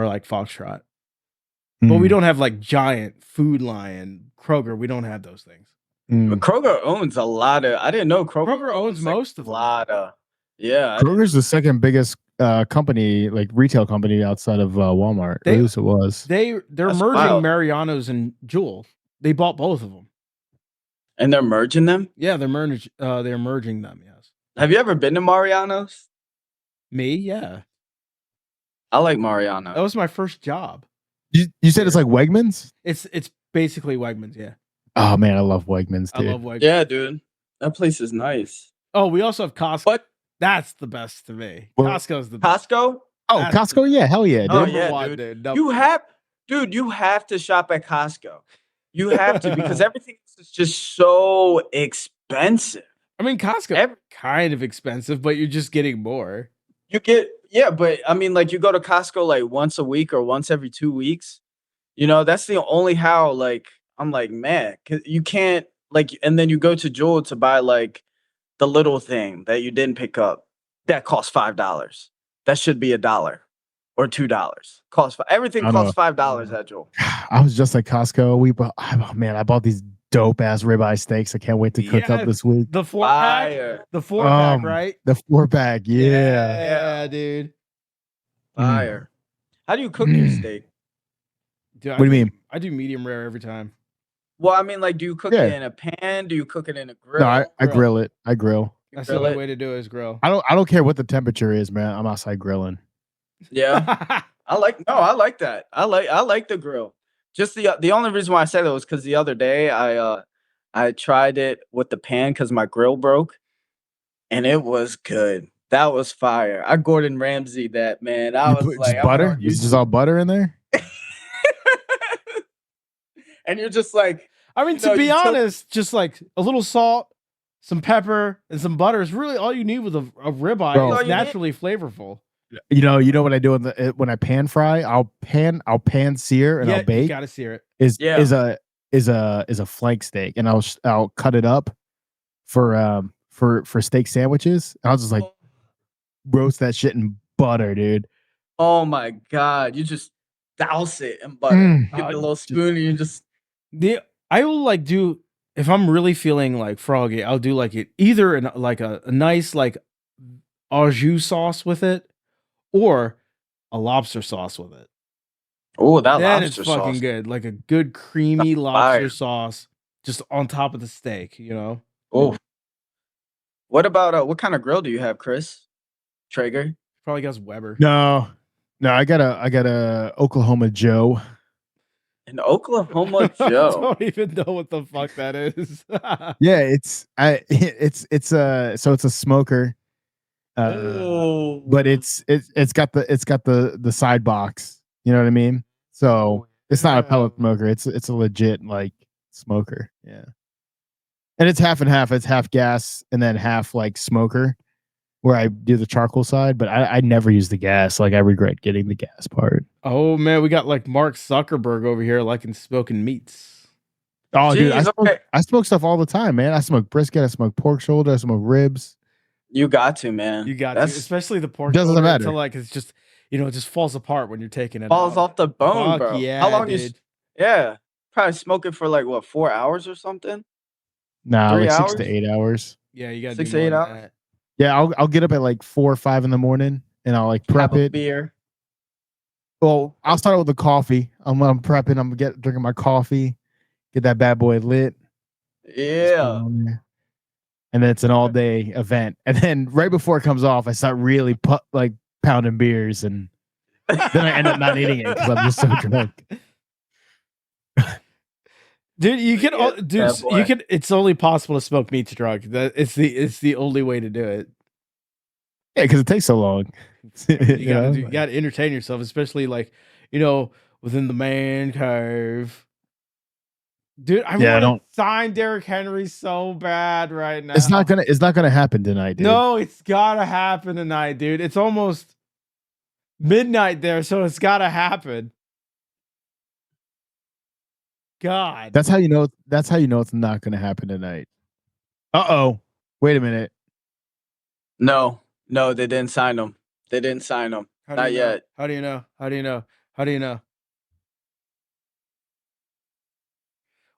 like Foxtrot. But we don't have like giant Food Lion, Kroger. We don't have those things. But Kroger owns a lot of. I didn't know Kroger owns like most of a them. lot of. Yeah, Kroger's the second biggest company, like retail company outside of Walmart. At least it was. They're That's merging wild. Mariano's and Jewel. They bought both of them. and they're merging them. Yeah, they're merging them. Yes. Have you ever been to Mariano's? Me, yeah. I like Mariano. That was my first job. You said it's like Wegmans? It's basically Wegmans, yeah. Oh man, I love Wegmans, dude. I love Wegmans. Yeah, dude, that place is nice. Oh, we also have Costco. What? That's the best to me. Well, Costco's the best. Costco? Oh, That's Costco, yeah, hell yeah, dude. Oh, Number yeah, one, dude. Number You one. have to shop at Costco. You have to because everything is just so expensive. I mean, Costco kind of expensive, but you're just getting more. You get but I mean, like you go to Costco like once a week or once every 2 weeks. That's the only how. Like I'm like, man, 'cause you can't like, and then you go to Jewel to buy like the little thing that you didn't pick up that costs $5. That should be $1 or $2. Everything I costs $5 at Jewel. I was just at Costco. I bought these dope ass ribeye steaks. I can't wait to cook up this week. The 4-pack, Fire. the 4-pack, right? The 4-pack, yeah. Yeah, dude. Fire. How do you cook your steak? Dude, What do you mean? I do medium rare every time. Well, I mean, like, do you cook Yeah. it in a pan? Do you cook it in a grill? No, I grill it. I grill. That's grill the only it? way to do it is grill. I don't care what the temperature is, man. I'm outside grilling. Yeah. I like that. I like the grill. Just the only reason why I said that was because the other day I tried it with the pan because my grill broke, and it was good. That was fire. I Gordon Ramsay that, man. I You was put like, just butter? Is just all butter in there? and you're just like, I mean, to be honest, just like a little salt, some pepper, and some butter is really all you need with a ribeye. Bro. It's naturally flavorful. You know what I do when I pan fry? I'll pan sear and I'll You bake. gotta sear it. Is a flank steak, and I'll cut it up for steak sandwiches. I'll just like roast that shit in butter, dude. oh my god, you just douse it in butter. Give it a little spoon, and you just I will like do if I'm really feeling like froggy, I'll do like it either in like a nice like au jus sauce with it, or a lobster sauce with it. oh that Then it's lobster fucking sauce. good, like a good creamy Fire. lobster sauce just on top of the steak. Oh, what about what kind of grill do you have, Chris? Traeger? Probably got Weber. No, I got a Oklahoma Joe. An Oklahoma I Joe. don't even know what the fuck that is. Yeah, it's a smoker. Oh, But it's got the side box. You know what I mean? So it's not a pellet smoker. It's a legit like smoker. Yeah. And it's half and half. It's half gas and then half like smoker, where I do the charcoal side. But I never use the gas. Like I regret getting the gas part. Oh man, we got like Mark Zuckerberg over here liking smoking meats. Oh, dude, Jeez, okay. I smoke stuff all the time, man. I smoke brisket. I smoke pork shoulder. I smoke ribs. You got to, man. You got to, especially the pork. Doesn't shoulder, matter. until, like it's just it just falls apart when you're taking it. Falls out. off the bone, Fuck bro. yeah, How long dude. Yeah, probably smoke it for like what 4 hours or something. Nah, 3 like 6 hours? to 8 hours. Yeah, you got 6 to 8 hours? Yeah, I'll get up at like 4 or 5 in the morning and I'll like prep Have a it. beer. Well, I'll start with the coffee. I'm prepping. I'm drinking my coffee. Get that bad boy lit. Yeah. And then it's an all day event. And then right before it comes off, I start really pounding beers, and then I end up not eating it because I'm just so drunk. Dude, you can, Yeah, boy. you can. It's only possible to smoke meat drunk. It's the only way to do it. Yeah, because it takes so long. You gotta entertain yourself, especially like within the man cave. Dude, I Yeah, I want don't. to sign Derrick Henry so bad right now. It's not gonna happen tonight, dude. No, it's gotta happen tonight, dude. It's almost midnight there, so it's gotta happen. God. That's how you know. That's how you know it's not gonna happen tonight. Uh-oh. Wait a minute. No, they didn't sign him. They didn't sign him. How do Not you know? yet. How do you know? How do you know? How do you know?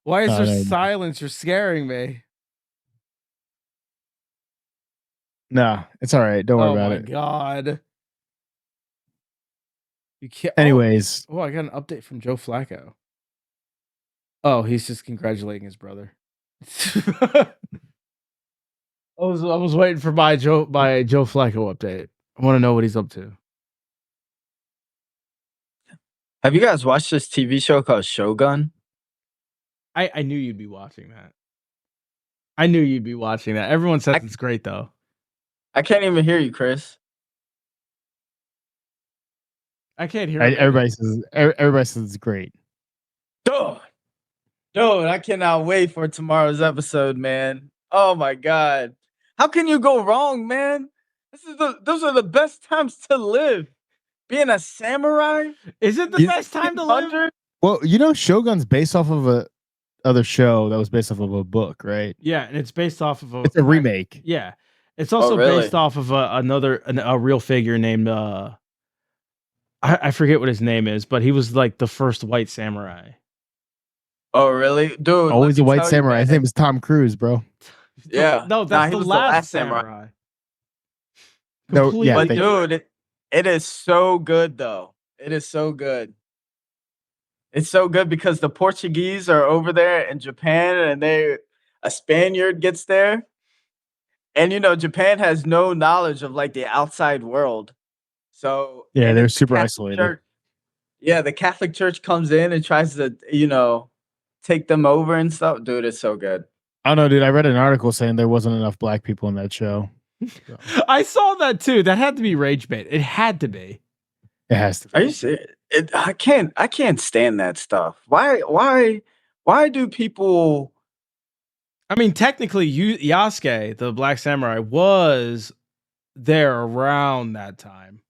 Why is Oh, there never mind. silence? You're scaring me. Nah, it's all right. Don't worry Oh about my it. god. You can't. Anyways, Oh, I got an update from Joe Flacco. Oh, he's just congratulating his brother. I was waiting for my Joe Flacco update. I want to know what he's up to. Have you guys watched this TV show called Shogun? I knew you'd be watching that. I knew you'd be watching that. Everyone says it's great though. I can't even hear you, Chris. I can't hear him. everybody says it's great. Dude, I cannot wait for tomorrow's episode, man. Oh my god. How can you go wrong, man? Those are the best times to live. Being a samurai? Is it the best time to live? 100? Well, you know, Shogun's based off of a other show that was based off of a book, right? Yeah, and it's based off of It's a remake. Yeah, it's also really? based off of a real figure named I forget what his name is, but he was like the first white samurai. Oh, really? Dude. Always let a me white tell you, samurai. His man. name is Tom Cruise, bro. Yeah. No, that's he the was last samurai. No, yeah, But they- dude, it is so good though. It is so good. It's so good because the Portuguese are over there in Japan and a Spaniard gets there. And you know, Japan has no knowledge of like the outside world. So Yeah, and they're it's the super Catholic isolated. Church. Yeah, the Catholic Church comes in and tries to, take them over and stuff. Dude, it's so good. I don't know, dude. I read an article saying there wasn't enough black people in that show. So, I saw that too. That had to be rage bait. It had to be. it has to be. Are you serious? I can't stand that stuff. Why do people? I mean, technically, Yasuke, the Black Samurai, was there around that time.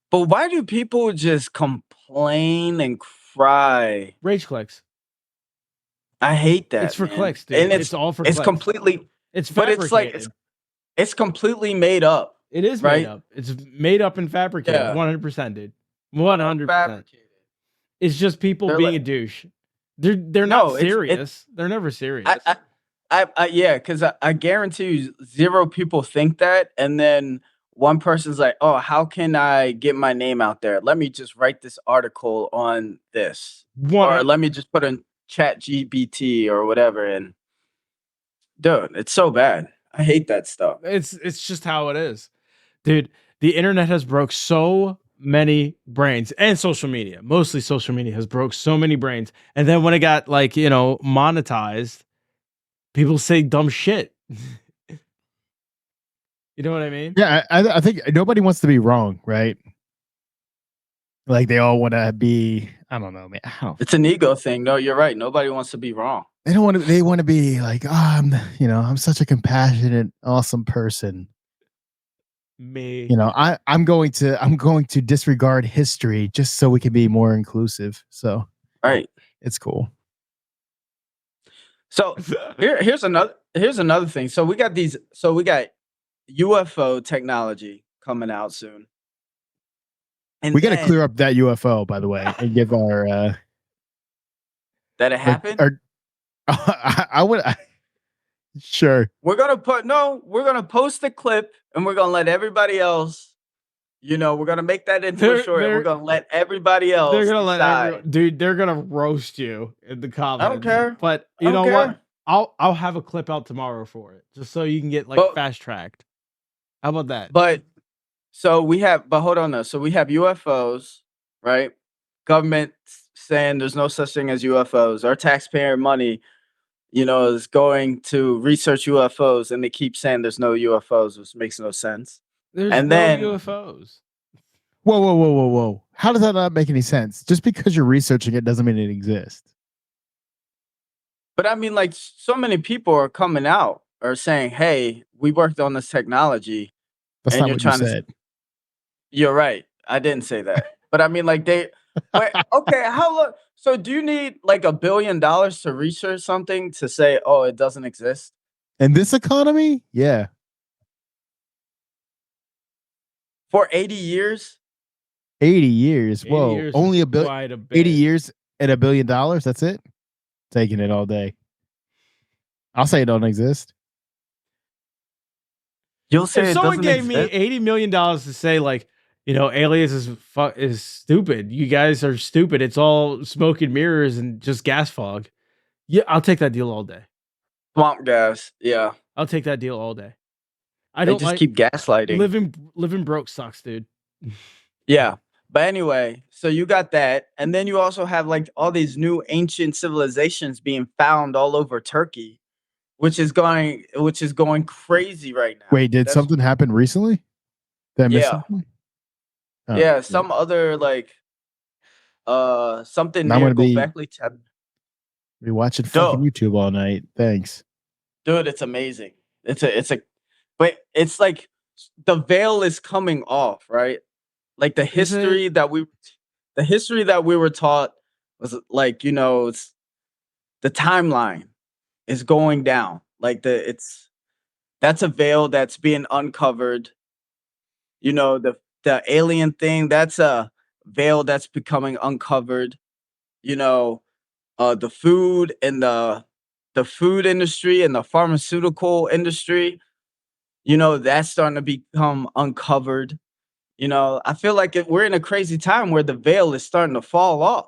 But why do people just complain and cry? Rage clicks. I hate that. It's for man. clicks, dude. And It's all for it's clicks. completely. It's But fabricated. it's like it's completely made up. It is right? made up. It's made up and fabricated. Yeah. 100%, dude. 100%. Fabricated. It's just people They're being like- a douche. They're No, not it's- serious. They're never serious. Yeah, because I guarantee you, 0 people think that, and then one person's like, "Oh, how can I get my name out there? Let me just write this article on this, or let me just put in Chat GPT or whatever." And dude, it's so bad. I hate that stuff. It's just how it is, dude. The internet has broke so many brains, and social media, mostly social media, has broke so many brains. And then when it got monetized, people say dumb shit. You know what I mean? Yeah, I think nobody wants to be wrong, right? Like they all want to be. I don't know, man. It's an ego thing. No, you're right. Nobody wants to be wrong. They don't want to. They want to be like, I'm such a compassionate, awesome person. Me. I'm going to disregard history just so we can be more inclusive. So, Right. it's cool. So here's another thing. So we got UFO technology coming out soon. And We got to then- clear up that UFO, by the way, and give our that it happened. I would. Sure. We're gonna post the clip and we're gonna let everybody else. We're gonna make that into a short and we're gonna let everybody else. They're gonna let decide. everyone, dude. They're gonna roast you in the comments. I don't care. But I you don't know what? care. I'll have a clip out tomorrow for it, just so you can get fast tracked. How about that? But hold on though. So we have UFOs, right? Government saying there's no such thing as UFOs. Our taxpayer money, is going to research UFOs, and they keep saying there's no UFOs, which makes no sense. There's and no then- UFOs. Whoa. How does that not make any sense? Just because you're researching it doesn't mean it exists. But I mean, like, so many people are coming out or saying, "Hey, we worked on this technology," That's and not you're what you trying to. said. You're right. I didn't say that. But I mean, like, they. But okay, how long? So, do you need like $1 billion to research something to say, "Oh, it doesn't exist"? In this economy, yeah. For 80 years? 80 years. 80 Whoa. years Only is a billion. quite a 80 bit. years at $1 billion. That's it. Taking it all day. I'll say it don't exist. You'll say If it someone doesn't gave me exist? $80 million to say, like, aliens is stupid. You guys are stupid. It's all smoke and mirrors and just gas fog. Yeah, I'll take that deal all day. Swamp gas. Yeah. I'll take that deal all day. I They don't just like keep gaslighting. living broke sucks, dude. Yeah. But anyway, so you got that. And then you also have like all these new ancient civilizations being found all over Turkey, which is going crazy right now. Wait, did That's something happen recently? Did I miss yeah. something? Oh, Yeah, some other like something Now I'm near gonna be Gobekli Tepe. watching fucking Duh. YouTube all night. Thanks. Dude, it's amazing. It's a but it's like the veil is coming off, right? Like Is it? the history that we were taught was like, it's the timeline is going down. Like that's a veil that's being uncovered. The alien thing, that's a veil that's becoming uncovered. You know, the food and the food industry and the pharmaceutical industry, that's starting to become uncovered. I feel like we're in a crazy time where the veil is starting to fall off.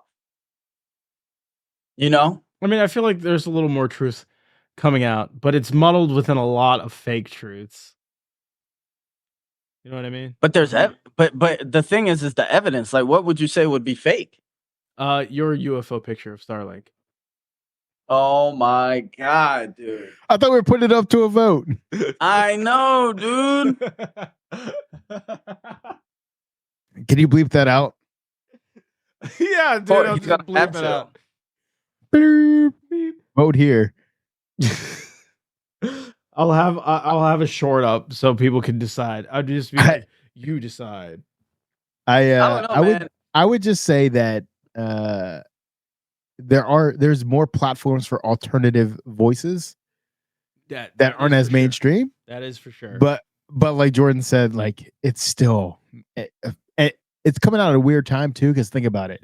You know, I mean, I feel like there's a little more truth coming out, but it's muddled within a lot of fake truths. You know what I mean? but but the thing is the evidence. Like, what would you say would be fake? Your UFO picture of Starlink. Oh my god, dude! I thought we were putting it up to a vote. I know, dude. Can you bleep that out? Yeah, dude, Or I'll he's just gonna have bleep it to. out. Beep. Vote here. I'll have a short up so people can decide. I'd just be like, you decide. I don't know, man. I would just say that there's more platforms for alternative voices that aren't is as for sure. mainstream. That is for sure. But like Jordan said, like it's still it's coming out at a weird time too. Because think about it.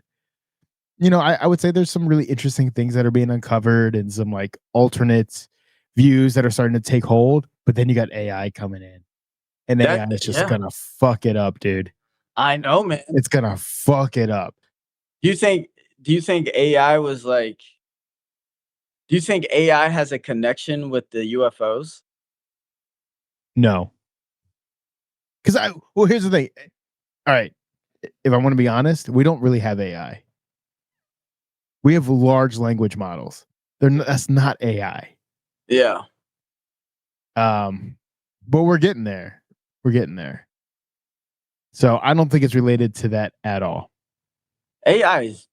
I would say there's some really interesting things that are being uncovered and some like alternate views that are starting to take hold. But then you got AI coming in, and AI is just gonna fuck it up, dude. I know, man. It's gonna fuck it up. Do you think AI was like? Do you think AI has a connection with the UFOs? No, because here's the thing. All right, if I want to be honest, we don't really have AI. We have large language models. That's not AI. Yeah. But we're getting there. We're getting there. So I don't think it's related to that at all. AI is.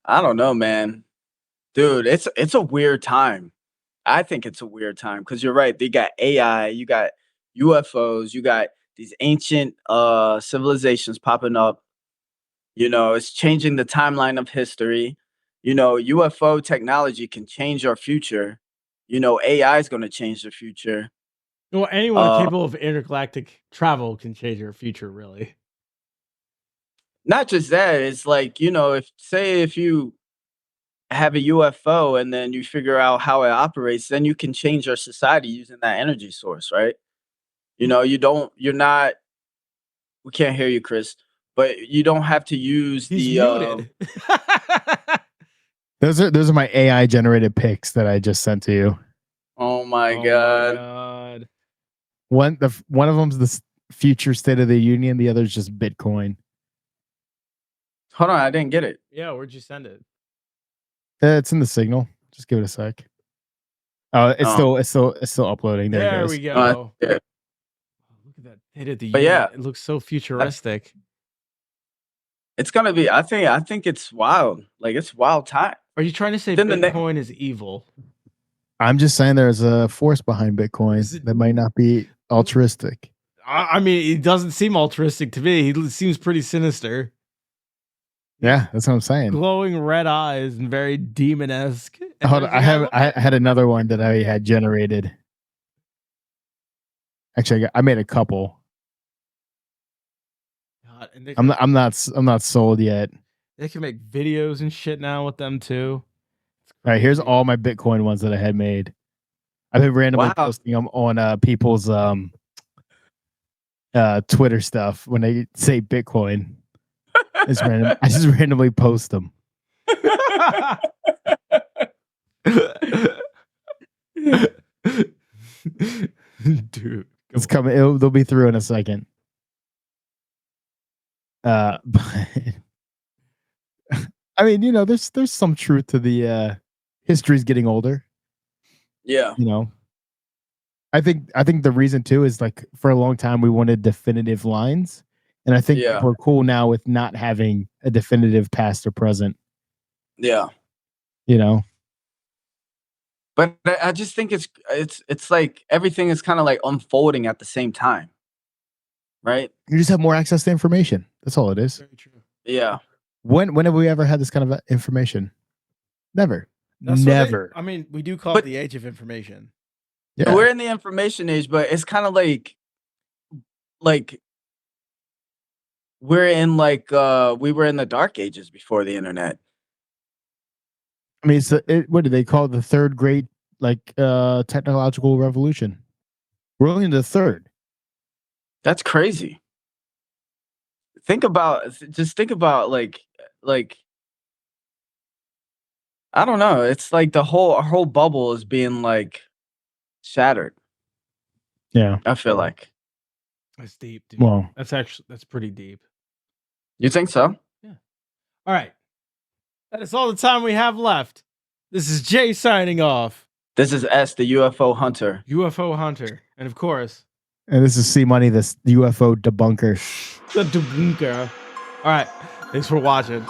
I don't know, man. Dude, it's a weird time. I think it's a weird time because you're right. They got AI, you got UFOs, you got these ancient civilizations popping up. It's changing the timeline of history. UFO technology can change our future. AI is going to change the future. Well, anyone capable of intergalactic travel can change your future, really. Not just that, it's like, if you have a UFO and then you figure out how it operates, then you can change your society using that energy source, right? You're not, we can't hear you, Chris, but you don't have to use He's the, muted. Those are my AI generated pics that I just sent to you. oh my Oh my God. god. One of them's the future State of the Union. The other's just Bitcoin. Hold on, I didn't get it. Yeah, where'd you send it? It's in the signal. Just give it a sec. Oh, it's still uploading. There it we Yeah. go. Oh, look at that. State of the But Union. yeah. It looks so futuristic. It's gonna be. I think it's wild. Like it's wild time. Are you trying to say Then the ne- Bitcoin is evil? I'm just saying there's a force behind Bitcoin Is it- that might not be altruistic. I mean, it doesn't seem altruistic to me. He seems pretty sinister. Yeah, that's what I'm saying. Glowing red eyes and very demon-esque. And Hold on, there's- I had another one that I had generated. Actually, I made a couple. God, and they I'm not sold yet. they can make videos and shit now with them too. All right, here's all my Bitcoin ones that I had made. I've been randomly Wow. posting them on people's Twitter stuff when they say Bitcoin. It's random. I just randomly post them. Dude, It's coming. They'll be through in a second. But I mean, there's some truth to the history's getting older. Yeah. I think the reason too is like for a long time we wanted definitive lines, and I think Yeah. we're cool now with not having a definitive past or present. Yeah. But I just think it's like everything is kind of like unfolding at the same time, right? You just have more access to information. That's all it is. very true. Yeah. When have we ever had this kind of information? Never. That's what Never. I mean, we do call But- it the age of information. Yeah. We're in the information age, but it's kind of like we're in like we were in the dark ages before the internet. I mean, what do they call it? The third great technological revolution. We're only in the third. That's crazy. Think about like I don't know. It's like our whole bubble is being like shattered. Yeah. I feel like. That's deep, dude. Well, That's pretty deep. You think so? All right. That is all the time we have left. This is Jay signing off. This is S, the UFO hunter. UFO Hunter. And of course, and this is C Money, the UFO debunker. the Dubunka. All right. Thanks for watching.